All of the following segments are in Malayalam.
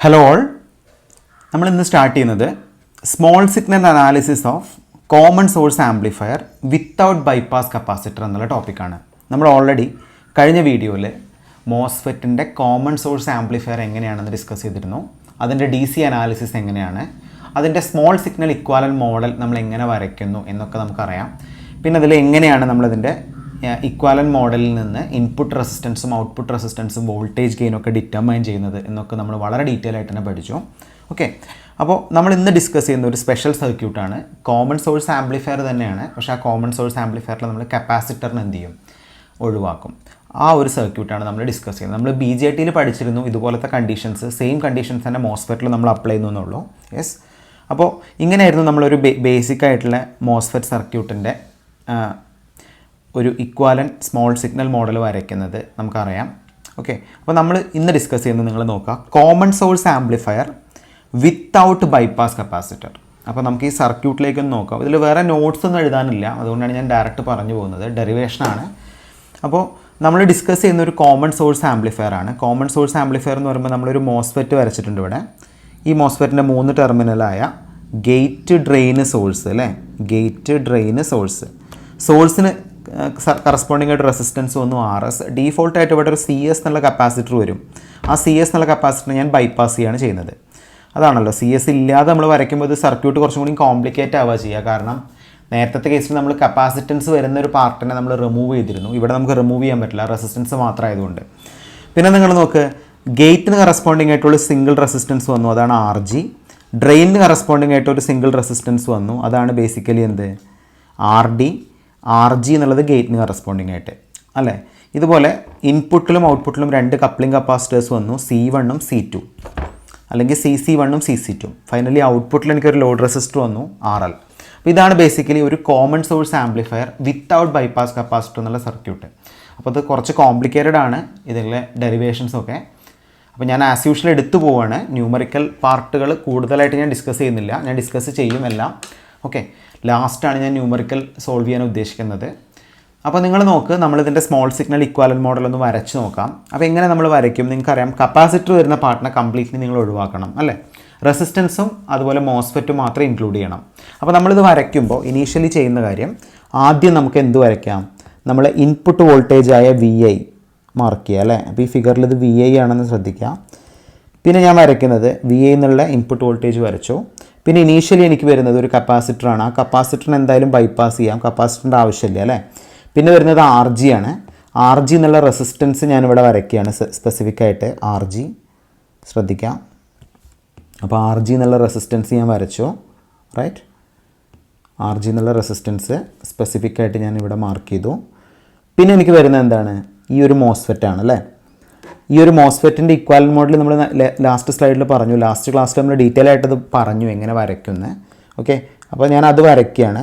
ഹലോ ഓൾ, നമ്മൾ ഇന്ന് സ്റ്റാർട്ട് ചെയ്യുന്നത് small signal analysis of common source amplifier without bypass capacitor എന്നുള്ള ടോപ്പിക്കാണ്. നമ്മൾ ഓൾറെഡി കഴിഞ്ഞ വീഡിയോയിൽ മോസ്ഫെറ്റിൻ്റെ കോമൺ സോഴ്സ് ആംപ്ലിഫയർ എങ്ങനെയാണെന്ന് ഡിസ്കസ് ചെയ്തിരുന്നു. അതിൻ്റെ DC അനാലിസിസ് എങ്ങനെയാണ്, അതിൻ്റെ സ്മോൾ സിഗ്നൽ ഇക്വാലൻറ്റ് മോഡൽ നമ്മൾ എങ്ങനെ വരയ്ക്കുന്നു എന്നൊക്കെ നമുക്കറിയാം. പിന്നെ അതിൽ എങ്ങനെയാണ് നമ്മളതിൻ്റെ ഇക്വാലൻറ്റ് മോഡലിൽ നിന്ന് ഇൻപുട്ട് റെസിസ്റ്റൻസും ഔട്ട്പുട്ട് റെസിസ്റ്റൻസും വോൾട്ടേജ് ഗെയിനൊക്കെ ഡിറ്റർമൈൻ ചെയ്യുന്നത് എന്നൊക്കെ നമ്മൾ വളരെ ഡീറ്റെയിൽ ആയിട്ട് തന്നെ പഠിച്ചു. ഓക്കെ, അപ്പോൾ നമ്മൾ ഇന്ന് ഡിസ്കസ് ചെയ്യുന്ന ഒരു സ്പെഷ്യൽ സർക്യൂട്ടാണ്. കോമൺ സോഴ്സ് ആംപ്ലിഫയർ തന്നെയാണ്, പക്ഷേ ആ കോമൺ സോഴ്സ് ആംപ്ലിഫയറിൽ നമ്മൾ കപ്പാസിറ്ററിന് എന്ത് ചെയ്യും, ഒഴിവാക്കും. ആ ഒരു സർക്യൂട്ടാണ് നമ്മൾ ഡിസ്കസ് ചെയ്യുന്നത്. നമ്മൾ BJTയിൽ പഠിച്ചിരുന്നു ഇതുപോലത്തെ കണ്ടീഷൻസ്, സെയിം കണ്ടീഷൻസ് തന്നെ മോസ്ഫെറ്റിൽ നമ്മൾ അപ്ലൈ ചെയ്യുന്നു എന്നുള്ളൂ. യെസ്, അപ്പോൾ ഇങ്ങനെയായിരുന്നു നമ്മളൊരു ബേസിക് ആയിട്ടുള്ള മോസ്ഫെറ്റ് സർക്യൂട്ടിൻ്റെ ഒരു ഇക്വാലൻറ്റ് സ്മോൾ സിഗ്നൽ മോഡൽ വരയ്ക്കുന്നത് നമുക്കറിയാം. ഓക്കെ, അപ്പോൾ നമ്മൾ ഇന്ന് ഡിസ്കസ് ചെയ്യുന്നത് നിങ്ങൾ നോക്കുക, common source amplifier without bypass capacitor. അപ്പോൾ നമുക്ക് ഈ സർക്യൂട്ടിലേക്കൊന്ന് നോക്കാം. ഇതിൽ വേറെ നോട്ട്സ് ഒന്നും എഴുതാനില്ല, അതുകൊണ്ടാണ് ഞാൻ ഡയറക്റ്റ് പറഞ്ഞു പോകുന്നത്, ഡെറിവേഷനാണ്. അപ്പോൾ നമ്മൾ ഡിസ്കസ് ചെയ്യുന്ന ഒരു കോമൺ സോഴ്സ് ആംപ്ലിഫയർ ആണ്. കോമൺ സോഴ്സ് ആംപ്ലിഫയർ എന്ന് പറയുമ്പോൾ നമ്മളൊരു മോസ്ഫെറ്റ് വരച്ചിട്ടുണ്ട് ഇവിടെ. ഈ മോസ്ഫെറ്റിൻ്റെ 3 ടെർമിനലായ ഗേറ്റ് ഡ്രെയിന് സോഴ്സ് അല്ലേ, ഗേറ്റ് ഡ്രെയിന് സോഴ്സിന് കറസ്പോണ്ടിങ് ആയിട്ട് റെസിസ്റ്റൻസ് വന്നു RS. ഡീഫോൾട്ടായിട്ട് ഇവിടെ ഒരു CS എന്നുള്ള കപ്പാസിറ്റർ വരും. ആ CS എന്നുള്ള കപ്പാസിറ്റർ ഞാൻ ബൈപ്പാസ് ചെയ്യുകയാണ് ചെയ്യുന്നത്. അതാണല്ലോ, CS ഇല്ലാതെ നമ്മൾ വരയ്ക്കുമ്പോൾ ഇത് സർക്യൂട്ട് കുറച്ചും കൂടി കോംപ്ലിക്കേറ്റ് ആവുക ചെയ്യുക. കാരണം നേരത്തെ കേസിൽ നമ്മൾ കപ്പാസിറ്റൻസ് വരുന്ന ഒരു പാർട്ടിനെ നമ്മൾ റിമൂവ് ചെയ്തിരുന്നു. ഇവിടെ നമുക്ക് റിമൂവ് ചെയ്യാൻ പറ്റില്ല, റെസിസ്റ്റൻസ് മാത്രമായതുകൊണ്ട്. പിന്നെ നിങ്ങൾ നോക്ക്, ഗേറ്റിന് കറസ്പോണ്ടിങ് ആയിട്ടുള്ള സിംഗിൾ റെസിസ്റ്റൻസ് വന്നു, അതാണ് RG. ഡ്രെയിനിന് കറസ്പോണ്ടിങ് ആയിട്ടൊരു സിംഗിൾ റെസിസ്റ്റൻസ് വന്നു, അതാണ് ബേസിക്കലി എന്ത്, RD. RG എന്നുള്ളത് ഗേറ്റിന് കറസ്പോണ്ടിങ് ആയിട്ട് അല്ലേ. ഇതുപോലെ ഇൻപുട്ടിലും ഔട്ട്പുട്ടിലും 2 കപ്ലിംഗ് കപ്പാസിറ്റേഴ്സ് വന്നു, C1 ഉം C2, അല്ലെങ്കിൽ CC1 ഉം CC2. ഫൈനലി ഔട്ട്പുട്ടിൽ എനിക്കൊരു ലോഡ് റെസിസ്റ്റർ വന്നു, RL. അപ്പോൾ ഇതാണ് ബേസിക്കലി ഒരു common source amplifier without bypass capacitor എന്നുള്ള സർക്യൂട്ട്. അപ്പോൾ അത് കുറച്ച് കോംപ്ലിക്കേറ്റഡ് ആണ് ഇതിലെ ഡെറിവേഷൻസൊക്കെ. അപ്പോൾ ഞാൻ ആസ് യൂഷ്വൽ എടുത്തു പോവാണ്. ന്യൂമറിക്കൽ പാർട്ടുകൾ കൂടുതലായിട്ട് ഞാൻ ഡിസ്കസ് ചെയ്യുന്നില്ല, ഞാൻ ഡിസ്കസ് ചെയ്യും എല്ലാം. ഓക്കെ, ലാസ്റ്റാണ് ഞാൻ ന്യൂമറിക്കൽ സോൾവ് ചെയ്യാൻ ഉദ്ദേശിക്കുന്നത്. അപ്പോൾ നിങ്ങൾ നോക്ക്, നമ്മളിതിൻ്റെ സ്മോൾ സിഗ്നൽ ഇക്വാലൻറ്റ് മോഡൽ ഒന്ന് വരച്ച് നോക്കാം. അപ്പോൾ എങ്ങനെ നമ്മൾ വരയ്ക്കും, നിങ്ങൾക്കറിയാം കപ്പാസിറ്റർ വരുന്ന പാർട്ടിനെ കംപ്ലീറ്റ്ലി നിങ്ങൾ ഒഴിവാക്കണം അല്ലേ. റെസിസ്റ്റൻസും അതുപോലെ മോസ്ഫെറ്റും മാത്രമേ ഇൻക്ലൂഡ് ചെയ്യണം. അപ്പോൾ നമ്മളിത് വരയ്ക്കുമ്പോൾ ഇനീഷ്യലി ചെയ്യുന്ന കാര്യം, ആദ്യം നമുക്ക് എന്ത് വരയ്ക്കാം, നമ്മൾ ഇൻപുട്ട് വോൾട്ടേജായ VI മാർക്ക് ചെയ്യുക അല്ലേ. അപ്പോൾ ഈ ഫിഗറിൽ ഇത് VI ആണെന്ന് ശ്രദ്ധിക്കുക. പിന്നെ ഞാൻ വരയ്ക്കുന്നത് VI എന്നുള്ള ഇൻപുട്ട് വോൾട്ടേജ് വരച്ചു. പിന്നെ ഇനീഷ്യലി എനിക്ക് വരുന്നത് ഒരു കപ്പാസിറ്ററാണ്. ആ കപ്പാസിറ്ററിന് എന്തായാലും ബൈപ്പാസ് ചെയ്യാം, കപ്പാസിറ്ററിൻ്റെ ആവശ്യമില്ല അല്ലേ. പിന്നെ വരുന്നത് RG ആണ്. RG എന്നുള്ള റെസിസ്റ്റൻസ് ഞാനിവിടെ വരയ്ക്കുകയാണ് സ്പെസിഫിക് ആയിട്ട്, RG ശ്രദ്ധിക്കാം. അപ്പോൾ RG എന്നുള്ള റെസിസ്റ്റൻസ് ഞാൻ വരച്ചു, റൈറ്റ്. RG എന്നുള്ള റെസിസ്റ്റൻസ് സ്പെസിഫിക് ആയിട്ട് ഞാൻ ഇവിടെ മാർക്ക് ചെയ്തു. പിന്നെ എനിക്ക് വരുന്നത് എന്താണ്, ഈ ഒരു മോസ്ഫെറ്റ് ആണ് അല്ലേ. ഈ ഒരു മോസ്ഫെറ്റിൻ്റെ ഇക്വാലൻറ്റ് മോഡൽ നമ്മൾ ലാസ്റ്റ് സ്ലൈഡിൽ പറഞ്ഞു, ലാസ്റ്റ് ക്ലാസ്സിൽ നമ്മൾ ഡീറ്റെയിൽ ആയിട്ടത് പറഞ്ഞു എങ്ങനെ വരയ്ക്കുന്നത്. ഓക്കെ, അപ്പോൾ ഞാൻ അത് വരയ്ക്കുകയാണ്.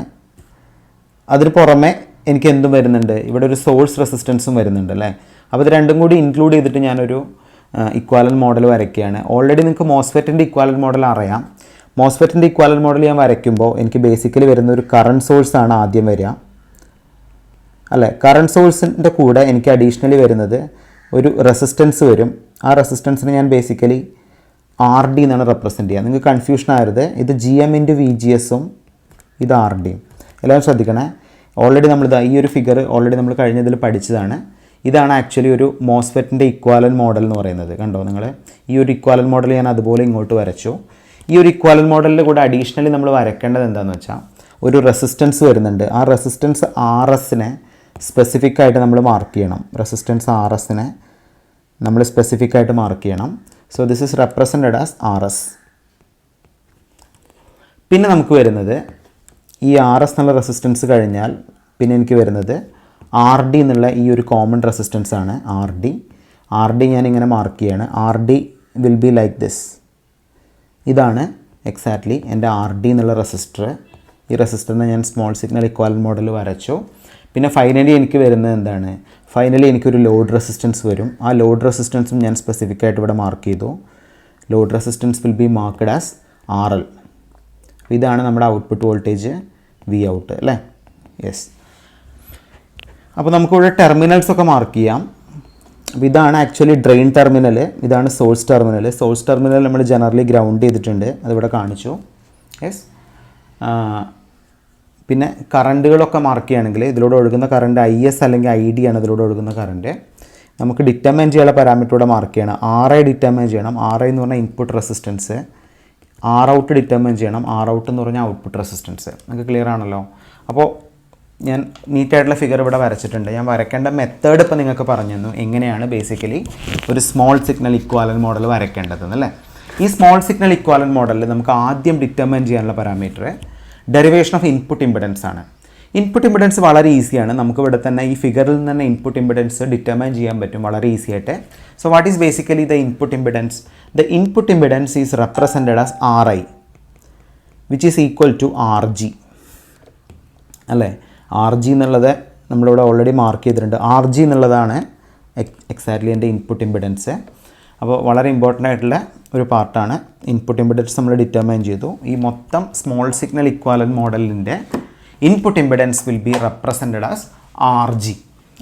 അതിന് പുറമെ എനിക്ക് എന്തും വരുന്നുണ്ട്, ഇവിടെ ഒരു സോഴ്സ് റെസിസ്റ്റൻസും വരുന്നുണ്ട് അല്ലേ. അപ്പോൾ ഇത് രണ്ടും കൂടി ഇൻക്ലൂഡ് ചെയ്തിട്ട് ഞാനൊരു ഇക്വാലൻറ്റ് മോഡൽ വരയ്ക്കുകയാണ്. ഓൾറെഡി നിങ്ങൾക്ക് മോസ്ഫെറ്റിൻ്റെ ഇക്വാലൻറ്റ് മോഡൽ അറിയാം. മോസ്ഫെറ്റിൻ്റെ ഇക്വാലൻറ്റ് മോഡൽ ഞാൻ വരയ്ക്കുമ്പോൾ എനിക്ക് ബേസിക്കലി വരുന്ന ഒരു കറണ്ട് സോഴ്സാണ് ആദ്യം വരിക അല്ലേ. കറണ്ട് സോഴ്സിൻ്റെ കൂടെ എനിക്ക് അഡീഷണലി വരുന്നത് ഒരു റെസിസ്റ്റൻസ് വരും. ആ റെസിസ്റ്റൻസിന് ഞാൻ ബേസിക്കലി RD എന്നാണ് റെപ്രസെൻറ്റ് ചെയ്യുക. നിങ്ങൾക്ക് കൺഫ്യൂഷൻ ആയത്, ഇത് GM × VGS-ഉം ഇത് RDയും. എല്ലാവരും ശ്രദ്ധിക്കണേ. ഓൾറെഡി ഈ ഒരു ഫിഗർ ഓൾറെഡി നമ്മൾ കഴിഞ്ഞതിൽ പഠിച്ചതാണ്. ഇതാണ് ആക്ച്വലി ഒരു മോസ്ഫെറ്റിൻ്റെ ഇക്വാലൻറ്റ് മോഡൽ എന്ന് പറയുന്നത്. കണ്ടോ നിങ്ങൾ, ഈ ഒരു ഇക്വാലൻറ്റ് മോഡൽ ഞാൻ അതുപോലെ ഇങ്ങോട്ട് വരച്ചു. ഈ ഒരു ഇക്വാലൻറ്റ് മോഡലിൻ്റെ കൂടെ അഡീഷണലി നമ്മൾ വരയ്ക്കേണ്ടത് എന്താണെന്ന് വെച്ചാൽ, ഒരു റെസിസ്റ്റൻസ് വരുന്നുണ്ട്. ആ റെസിസ്റ്റൻസ് RSനെ സ്പെസിഫിക് ആയിട്ട് നമ്മൾ മാർക്ക് ചെയ്യണം. റെസിസ്റ്റൻസ് RSനെ നമ്മൾ സ്പെസിഫിക് ആയിട്ട് മാർക്ക് ചെയ്യണം. So this is represented as RS. പിന്നെ നമുക്ക് വരുന്നത് ഈ RS എന്നുള്ള റെസിസ്റ്റൻസ് കഴിഞ്ഞാൽ പിന്നെ എനിക്ക് വരുന്നത് RD എന്നുള്ള ഈ ഒരു കോമൺ റെസിസ്റ്റൻസ് ആണ്, RD ഞാനിങ്ങനെ മാർക്ക് ചെയ്യാണ്. RD will be like this. ഇതാണ് എക്സാക്ട്ലി എൻ്റെ RD എന്നുള്ള റെസിസ്റ്റർ. ഈ റെസിസ്റ്ററിനെ ഞാൻ സ്മോൾ സിഗ്നൽ ഇക്വാലൻറ്റ് മോഡൽ വരച്ചു. പിന്നെ ഫൈനലി എനിക്ക് വരുന്നത് എന്താണ്, ഫൈനലി എനിക്കൊരു ലോഡ് റെസിസ്റ്റൻസ് വരും. ആ ലോഡ് റെസിസ്റ്റൻസും ഞാൻ സ്പെസിഫിക് ആയിട്ട് ഇവിടെ മാർക്ക് ചെയ്തു. Load resistance will be marked as RL. ഇതാണ് നമ്മുടെ ഔട്ട്പുട്ട് വോൾട്ടേജ് Vout അല്ലേ. യെസ്, അപ്പോൾ നമുക്കിവിടെ ടെർമിനൽസൊക്കെ മാർക്ക് ചെയ്യാം. അപ്പോൾ ഇതാണ് ആക്ച്വലി ഡ്രെയിൻ ടെർമിനൽ, ഇതാണ് സോഴ്സ് ടെർമിനൽ. സോഴ്സ് ടെർമിനൽ നമ്മൾ ജനറലി ഗ്രൗണ്ട് ചെയ്തിട്ടുണ്ട്, അതിവിടെ കാണിച്ചു. യെസ്. പിന്നെ കറണ്ടുകളൊക്കെ മാർക്ക് ചെയ്യുകയാണെങ്കിൽ ഇതിലൂടെ ഒഴുകുന്ന കറണ്ട് IS അല്ലെങ്കിൽ ID ആണ് ഇതിലൂടെ ഒഴുകുന്ന കറണ്ട്. നമുക്ക് ഡിറ്റർമൈൻ ചെയ്യാനുള്ള പാരാമീറ്ററൂടെ മാർക്ക് ചെയ്യണം. RI ഡിറ്റർമൈൻ ചെയ്യണം. RI എന്ന് പറഞ്ഞാൽ ഇൻപുട്ട് റെസിസ്റ്റൻസ്, ROUT ഡിറ്റർമൈൻ ചെയ്യണം. ROUT എന്ന് പറഞ്ഞാൽ ഔട്ട്പുട്ട് റെസിസ്റ്റൻസ്. നിങ്ങൾക്ക് ക്ലിയർ ആണല്ലോ? അപ്പോൾ ഞാൻ നീറ്റായിട്ടുള്ള ഫിഗർ ഇവിടെ വരച്ചിട്ടുണ്ട്. ഞാൻ വരയ്ക്കേണ്ട മെത്തേഡ് ഇപ്പോൾ നിങ്ങൾക്ക് പറഞ്ഞു തന്നു, എങ്ങനെയാണ് ബേസിക്കലി ഒരു സ്മോൾ സിഗ്നൽ ഇക്വാലൻറ്റ് മോഡൽ വരയ്ക്കേണ്ടതെന്നല്ലേ. ഈ സ്മോൾ സിഗ്നൽ ഇക്വാലൻറ്റ് മോഡലിൽ നമുക്ക് ആദ്യം ഡിറ്റർമൈൻ ചെയ്യാനുള്ള parameter derivation of input impedance ആണ്. ഇൻപുട്ട് ഇമ്പിഡൻസ് വളരെ ഈസിയാണ്. നമുക്ക് ഇവിടെ തന്നെ ഈ ഫിഗറിൽ നിന്ന് തന്നെ ഇൻപുട്ട് ഇമ്പിഡൻസ് ഡിറ്റർമൈൻ ചെയ്യാൻ പറ്റും വളരെ ഈസി ആയിട്ട്. So what is basically the input impedance? The input impedance is represented as RI which is equal to RG അല്ലേ. RG എന്നുള്ളത് നമ്മളിവിടെ ഓൾറെഡി മാർക്ക് ചെയ്തിട്ടുണ്ട്. RG എന്നുള്ളതാണ് എക്സാക്ട്ലി എൻ്റെ ഇൻപുട്ട് ഇമ്പിഡൻസ്. അപ്പോൾ വളരെ ഇമ്പോർട്ടൻ്റ് ആയിട്ടുള്ള ഒരു പാർട്ടാണ്. ഇൻപുട്ട് ഇമ്പിഡൻസ് നമ്മൾ ഡിറ്റർമൈൻ ചെയ്തു. ഈ മൊത്തം സ്മോൾ സിഗ്നൽ ഇക്വാലൻറ്റ് മോഡലിൻ്റെ input impedance will be represented as RG.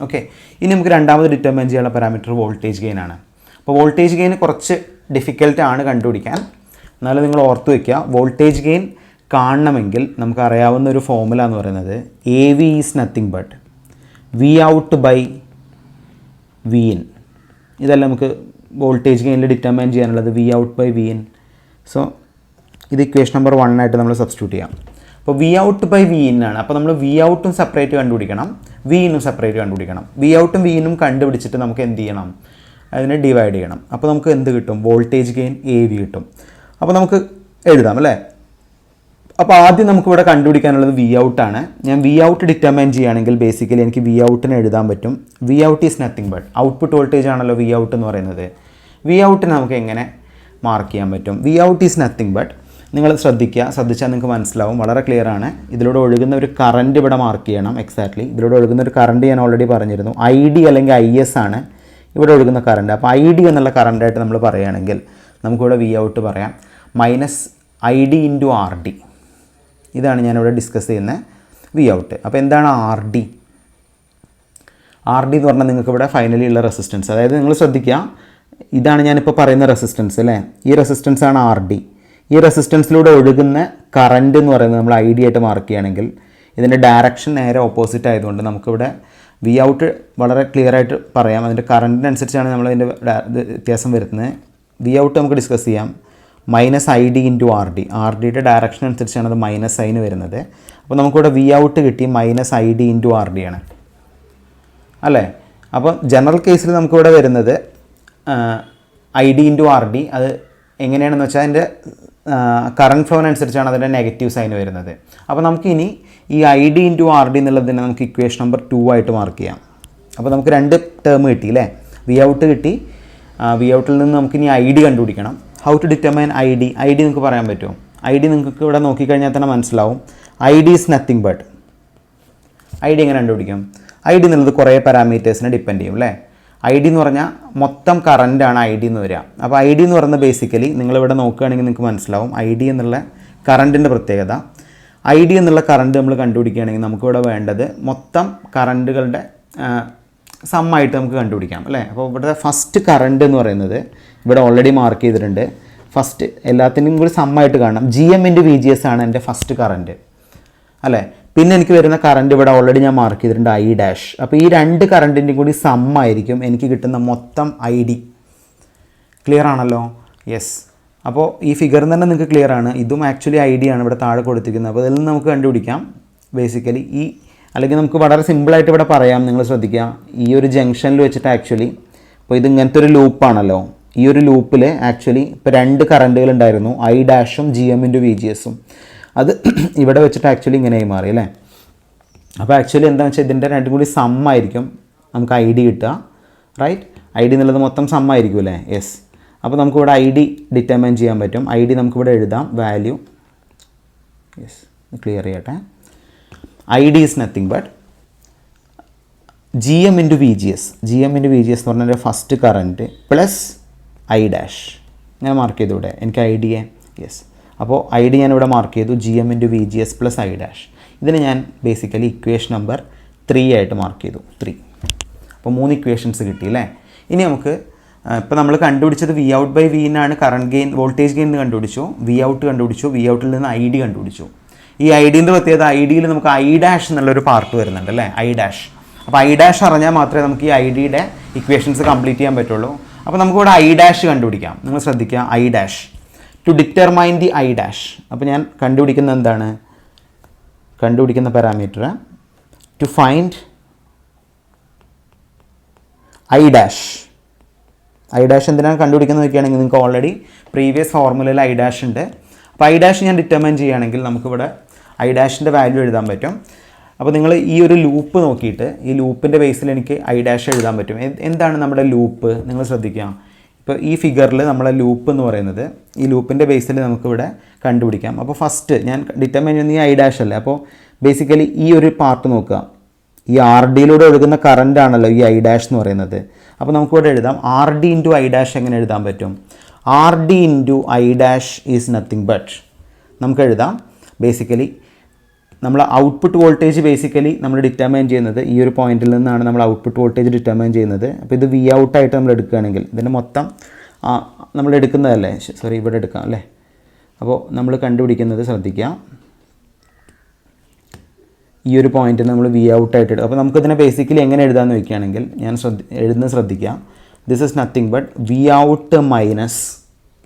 Okay. ഇനി നമുക്ക് രണ്ടാമത് ഡിറ്റർമൈൻ ചെയ്യാനുള്ള പാരാമീറ്റർ വോൾട്ടേജ് ഗെയിൻ ആണ്. അപ്പോൾ വോൾട്ടേജ് ഗെയിൻ കുറച്ച് ഡിഫിക്കൽട്ടാണ് കണ്ടുപിടിക്കാൻ, എന്നാലും നിങ്ങൾ ഓർത്ത് വയ്ക്കുക. വോൾട്ടേജ് ഗെയിൻ കാണണമെങ്കിൽ നമുക്കറിയാവുന്ന ഒരു ഫോർമുല എന്ന് പറയുന്നത് AV is nothing but Vout by Vin. ഇതല്ല നമുക്ക് വോൾട്ടേജ് ഗെയിനിൽ ഡിറ്റർമൈൻ ചെയ്യാനുള്ളത്, Vout ബൈ Vin. സോ ഇത് ഇക്വേഷൻ നമ്പർ 1 ആയിട്ട് നമ്മൾ സബ്സ്റ്റിറ്റ്യൂട്ട് ചെയ്യാം. അപ്പോൾ Vout ബൈ Vin ആണ്. അപ്പോൾ നമ്മൾ Voutഉം സെപ്പറേറ്റ് കണ്ടുപിടിക്കണം, Vinഉം സെപ്പറേറ്റ് കണ്ടുപിടിക്കണം. Voutഉം Vinഉം കണ്ടുപിടിച്ചിട്ട് നമുക്ക് എന്ത് ചെയ്യണം? അതിനെ ഡിവൈഡ് ചെയ്യണം. അപ്പോൾ നമുക്ക് എന്ത് കിട്ടും? വോൾട്ടേജ് ഗെയിൻ AV കിട്ടും. അപ്പോൾ നമുക്ക് എഴുതാം അല്ലേ. അപ്പോൾ ആദ്യം നമുക്കിവിടെ കണ്ടുപിടിക്കാനുള്ളത് Vout ആണ്. ഞാൻ Vout ഡിറ്റർമൈൻ ചെയ്യുകയാണെങ്കിൽ ബേസിക്കലി എനിക്ക് Voutനെ എഴുതാൻ പറ്റും. Vout is nothing but output voltage ആണല്ലോ Vout എന്ന് പറയുന്നത്. Voutനെ നമുക്ക് എങ്ങനെ മാർക്ക് ചെയ്യാൻ പറ്റും? Vout ഈസ് നത്തിങ് ബട്ട്, നിങ്ങൾ ശ്രദ്ധിച്ചാൽ നിങ്ങൾക്ക് മനസ്സിലാവും, വളരെ ക്ലിയർ ആണ്. ഇതിലൂടെ ഒഴുകുന്ന ഒരു കറണ്ട് ഇവിടെ മാർക്ക് ചെയ്യണം. എക്സാക്ട്ലി ഇതിലൂടെ ഒഴുകുന്ന ഒരു കറണ്ട് ഞാൻ ഓൾറെഡി പറഞ്ഞിരുന്നു. ID അല്ലെങ്കിൽ IS ആണ് ഇവിടെ ഒഴുകുന്ന കറണ്ട്. അപ്പോൾ ID എന്നുള്ള കറണ്ടായിട്ട് നമ്മൾ പറയുകയാണെങ്കിൽ നമുക്കിവിടെ Vout പറയാം -ID ഇൻറ്റു RD. ഇതാണ് ഞാനിവിടെ ഡിസ്കസ് ചെയ്യുന്ന Vout. അപ്പോൾ എന്താണ് RD? RD എന്ന് പറഞ്ഞാൽ നിങ്ങൾക്ക് ഇവിടെ ഫൈനലി ഉള്ള റെസിസ്റ്റൻസ്, അതായത് നിങ്ങൾ ശ്രദ്ധിക്കുക, ഇതാണ് ഞാനിപ്പോൾ പറയുന്ന റെസിസ്റ്റൻസ് അല്ലേ. ഈ റെസിസ്റ്റൻസ് ആണ് RD. ഈ റെസിസ്റ്റൻസിലൂടെ ഒഴുകുന്ന കറണ്ട് എന്ന് പറയുന്നത് നമ്മൾ ID ആയിട്ട് മാർക്ക് ചെയ്യുകയാണെങ്കിൽ ഇതിൻ്റെ ഡയറക്ഷൻ നേരെ ഓപ്പോസിറ്റ് ആയതുകൊണ്ട് നമുക്കിവിടെ Vout വളരെ ക്ലിയർ ആയിട്ട് പറയാം. അതിൻ്റെ കറണ്ടിനനുസരിച്ചാണ് നമ്മളതിൻ്റെ വ്യത്യാസം വരുന്നത്. Vout നമുക്ക് ഡിസ്കസ് ചെയ്യാം -ID ഇൻറ്റു RD. RDയുടെ ഡയറക്ഷൻ അനുസരിച്ചാണ് അത് മൈനസ് സൈന് വരുന്നത്. അപ്പോൾ നമുക്കിവിടെ Vout കിട്ടി -ID ഇൻറ്റു RD ആണ് അല്ലേ. അപ്പോൾ ജനറൽ കേസിൽ നമുക്കിവിടെ വരുന്നത് ID ഇൻറ്റു RD. അത് എങ്ങനെയാണെന്ന് വെച്ചാൽ അതിൻ്റെ കറണ്ട് ഫ്ലോവിനനുസരിച്ചാണ് അതിൻ്റെ നെഗറ്റീവ് സൈൻ വരുന്നത്. അപ്പോൾ നമുക്കിനി ഈ ID ഇൻറ്റു RD എന്നുള്ളതിനെ നമുക്ക് ഇക്വേഷൻ നമ്പർ 2 ആയിട്ട് മാർക്ക് ചെയ്യാം. അപ്പോൾ നമുക്ക് രണ്ട് ടേം കിട്ടി അല്ലേ. Vout കിട്ടി. Voutൽ നിന്ന് നമുക്കിനി ID കണ്ടുപിടിക്കണം. ഹൗ ടു ഡിറ്റർമൈൻ ID നിങ്ങൾക്ക് പറയാൻ പറ്റുമോ? ID നിങ്ങൾക്ക് ഇവിടെ നോക്കിക്കഴിഞ്ഞാൽ തന്നെ മനസ്സിലാവും. ID is nothing but ID എങ്ങനെ കണ്ടുപിടിക്കും? ID എന്നുള്ളത് കുറേ പാരാമീറ്റേഴ്സിനെ ഡിപ്പെൻഡ് ചെയ്യും അല്ലേ. ID എന്ന് പറഞ്ഞാൽ മൊത്തം കറണ്ടാണ് ID എന്ന് വരിക. അപ്പോൾ ID എന്ന് പറയുന്നത് ബേസിക്കലി നിങ്ങളിവിടെ നോക്കുകയാണെങ്കിൽ നിങ്ങൾക്ക് മനസ്സിലാവും ID എന്നുള്ള കറണ്ടിൻ്റെ പ്രത്യേകത. ID എന്നുള്ള കറണ്ട് നമ്മൾ കണ്ടുപിടിക്കുകയാണെങ്കിൽ നമുക്കിവിടെ വേണ്ടത് മൊത്തം കറണ്ടുകളുടെ സമ്മായിട്ട് നമുക്ക് കണ്ടുപിടിക്കാം അല്ലേ. അപ്പോൾ ഇവിടെ ഫസ്റ്റ് കറണ്ട് എന്ന് പറയുന്നത് ഇവിടെ ഓൾറെഡി മാർക്ക് ചെയ്തിട്ടുണ്ട്. ഫസ്റ്റ് എല്ലാത്തിനും കൂടി സമ്മായിട്ട് കാണണം. GM ഇൻറ്റു VGS ആണ് എൻ്റെ ഫസ്റ്റ് കറണ്ട് അല്ലേ. പിന്നെ എനിക്ക് വരുന്ന കറണ്ട് ഇവിടെ ഓൾറെഡി ഞാൻ മാർക്ക് ചെയ്തിട്ടുണ്ട് I'. അപ്പോൾ ഈ രണ്ട് കറണ്ടിൻ്റെയും കൂടി സമ്മായിരിക്കും എനിക്ക് കിട്ടുന്ന മൊത്തം ID. ക്ലിയർ ആണല്ലോ? യെസ്. അപ്പോൾ ഈ ഫിഗറിൽ തന്നെ നിങ്ങൾക്ക് ക്ലിയർ ആണ്. ഇതും ആക്ച്വലി ID ആണ് ഇവിടെ താഴെ കൊടുത്തിരിക്കുന്നത്. അപ്പോൾ ഇതിൽ നിന്ന് നമുക്ക് കണ്ടുപിടിക്കാം ബേസിക്കലി അല്ലെങ്കിൽ നമുക്ക് വളരെ സിമ്പിളായിട്ട് ഇവിടെ പറയാം. നിങ്ങൾ ശ്രദ്ധിക്കുക, ഈ ഒരു ജംഗ്ഷനിൽ വെച്ചിട്ട് ആക്ച്വലി ഇപ്പോൾ ഇത് ഇങ്ങനത്തെ ഒരു ലൂപ്പാണല്ലോ. ഈ ഒരു ലൂപ്പിൽ ആക്ച്വലി ഇപ്പോൾ രണ്ട് കറണ്ടുകൾ ഉണ്ടായിരുന്നു, I'-ഉം GM ഇൻറ്റു VGS-ഉം. അത് ഇവിടെ വെച്ചിട്ട് ആക്ച്വലി ഇങ്ങനെയായി മാറി അല്ലേ. അപ്പോൾ ആക്ച്വലി എന്താണെന്ന് വെച്ചാൽ ഇതിൻ്റെ രണ്ടും കൂടി സമ്മായിരിക്കും നമുക്ക് ID കിട്ടുക. റൈറ്റ്. ID എന്നുള്ളത് മൊത്തം സമ്മായിരിക്കും അല്ലേ. യെസ്. അപ്പോൾ നമുക്കിവിടെ ID ഡിറ്റർമൈൻ ചെയ്യാൻ പറ്റും. ID നമുക്കിവിടെ എഴുതാം വാല്യൂ. യെസ്, ക്ലിയർ ചെയ്യട്ടെ. ID is nothing but GM into VGS. GM into VGS എന്ന് പറഞ്ഞാൽ ഫസ്റ്റ് കറൻറ്റ് പ്ലസ് I'. ഞാൻ മാർക്ക് ചെയ്തു ഇവിടെ എനിക്ക് ID. യെസ്. അപ്പോൾ ID ഞാനിവിടെ മാർക്ക് ചെയ്തു GM into VGS plus I'. ഇതിന് ഞാൻ ബേസിക്കലി ഇക്വേഷൻ നമ്പർ 3 ആയിട്ട് മാർക്ക് ചെയ്തു. 3. അപ്പോൾ 3 ഇക്വേഷൻസ് കിട്ടി അല്ലേ. ഇനി നമുക്ക് ഇപ്പോൾ നമ്മൾ കണ്ടുപിടിച്ചത് വി ഔട്ട് ബൈ വി എന്നാണ് കറണ്ട് ഗെയിൻ വോൾട്ടേജ് ഗെയിൻ കണ്ടുപിടിച്ചു, വി ഔട്ട് കണ്ടുപിടിച്ചു, വി ഔട്ടിൽ നിന്ന് ഐ ഡി കണ്ടുപിടിച്ചു. ഈ ഐ ഡിൻ്റെ പ്രത്യേകത ഐ ഡിയിൽ നമുക്ക് ഐ ഡാഷ് എന്നുള്ളൊരു പാർട്ട് വരുന്നുണ്ട് അല്ലേ, ഐ ഡാഷ്. അപ്പോൾ ഐ ഡാഷ് അറിഞ്ഞാൽ മാത്രമേ നമുക്ക് ഈ ഐ ഡിയുടെ ഇക്വേഷൻസ് കംപ്ലീറ്റ് ചെയ്യാൻ പറ്റുള്ളൂ. അപ്പോൾ നമുക്കിവിടെ ഐ ഡാഷ് കണ്ടുപിടിക്കാം. നിങ്ങൾ ശ്രദ്ധിക്കുക, I dash to determine the I dash. അപ്പോൾ ഞാൻ കണ്ടുപിടിക്കുന്ന എന്താണ്, കണ്ടുപിടിക്കുന്ന parameter to find I dash. I dash എന്തിനാണ് കണ്ടുപിടിക്കുന്നത് നോക്കുകയാണെങ്കിൽ നിങ്ങൾക്ക് ഓൾറെഡി പ്രീവിയസ് ഫോർമുലയിൽ ഐ ഡാഷ് ഉണ്ട്. അപ്പോൾ ഐ ഡാഷ് ഞാൻ ഡിറ്റർമൈൻ ചെയ്യുകയാണെങ്കിൽ നമുക്കിവിടെ ഐ ഡാഷിൻ്റെ വാല്യൂ എഴുതാൻ പറ്റും. അപ്പോൾ നിങ്ങൾ ഈ ഒരു ലൂപ്പ് നോക്കിയിട്ട് ഈ ലൂപ്പിൻ്റെ ബേസിൽ എനിക്ക് ഐ ഡാഷ് എഴുതാൻ പറ്റും. എന്താണ് നമ്മുടെ ലൂപ്പ് നിങ്ങൾ ശ്രദ്ധിക്കുക. ഇപ്പോൾ ഈ ഫിഗറിൽ നമ്മളെ ലൂപ്പ് എന്ന് പറയുന്നത് ഈ ലൂപ്പിൻ്റെ ബേസിൽ നമുക്കിവിടെ കണ്ടുപിടിക്കാം. അപ്പോൾ ഫസ്റ്റ് ഞാൻ ഡിറ്റർമൈൻ ചെയ്യുന്ന ഈ ഐ ഡാഷ് അല്ലേ. അപ്പോൾ ബേസിക്കലി ഈ ഒരു പാർട്ട് നോക്കുക, ഈ ആർ ഡിയിലൂടെ ഒഴുകുന്ന കറണ്ട് ആണല്ലോ ഈ ഐ ഡാഷ് എന്ന് പറയുന്നത്. അപ്പോൾ നമുക്കിവിടെ എഴുതാം R D into I dash. എങ്ങനെ എഴുതാൻ പറ്റും? R D into I dash is nothing but നമുക്ക് എഴുതാം ബേസിക്കലി നമ്മൾ ഔട്ട്പുട്ട് വോൾട്ടേജ് ബേസിക്കലി നമ്മൾ ഡിറ്റർമൈൻ ചെയ്യുന്നത് ഈ ഒരു പോയിന്റിൽ നിന്നാണ് നമ്മൾ ഔട്ട്പുട്ട് വോൾട്ടേജ് ഡിറ്റർമൈൻ ചെയ്യുന്നത്. അപ്പോൾ ഇത് വി ഔട്ടായിട്ട് നമ്മൾ എടുക്കുകയാണെങ്കിൽ ഇതിൻ്റെ മൊത്തം നമ്മൾ എടുക്കുന്നതല്ലേ, സോറി ഇവിടെ എടുക്കാം അല്ലേ. അപ്പോൾ നമ്മൾ കണ്ടുപിടിക്കുന്നത് ശ്രദ്ധിക്കുക, ഈ ഒരു പോയിന്റിൽ നമ്മൾ വി ഔട്ടായിട്ട് എടുക്കും. അപ്പോൾ നമുക്കിതിനെ ബേസിക്കലി എങ്ങനെ എഴുതാമെന്ന് ചോദിക്കുകയാണെങ്കിൽ ഞാൻ എഴുതുന്നത് ശ്രദ്ധിക്കുക, this is nothing but V out minus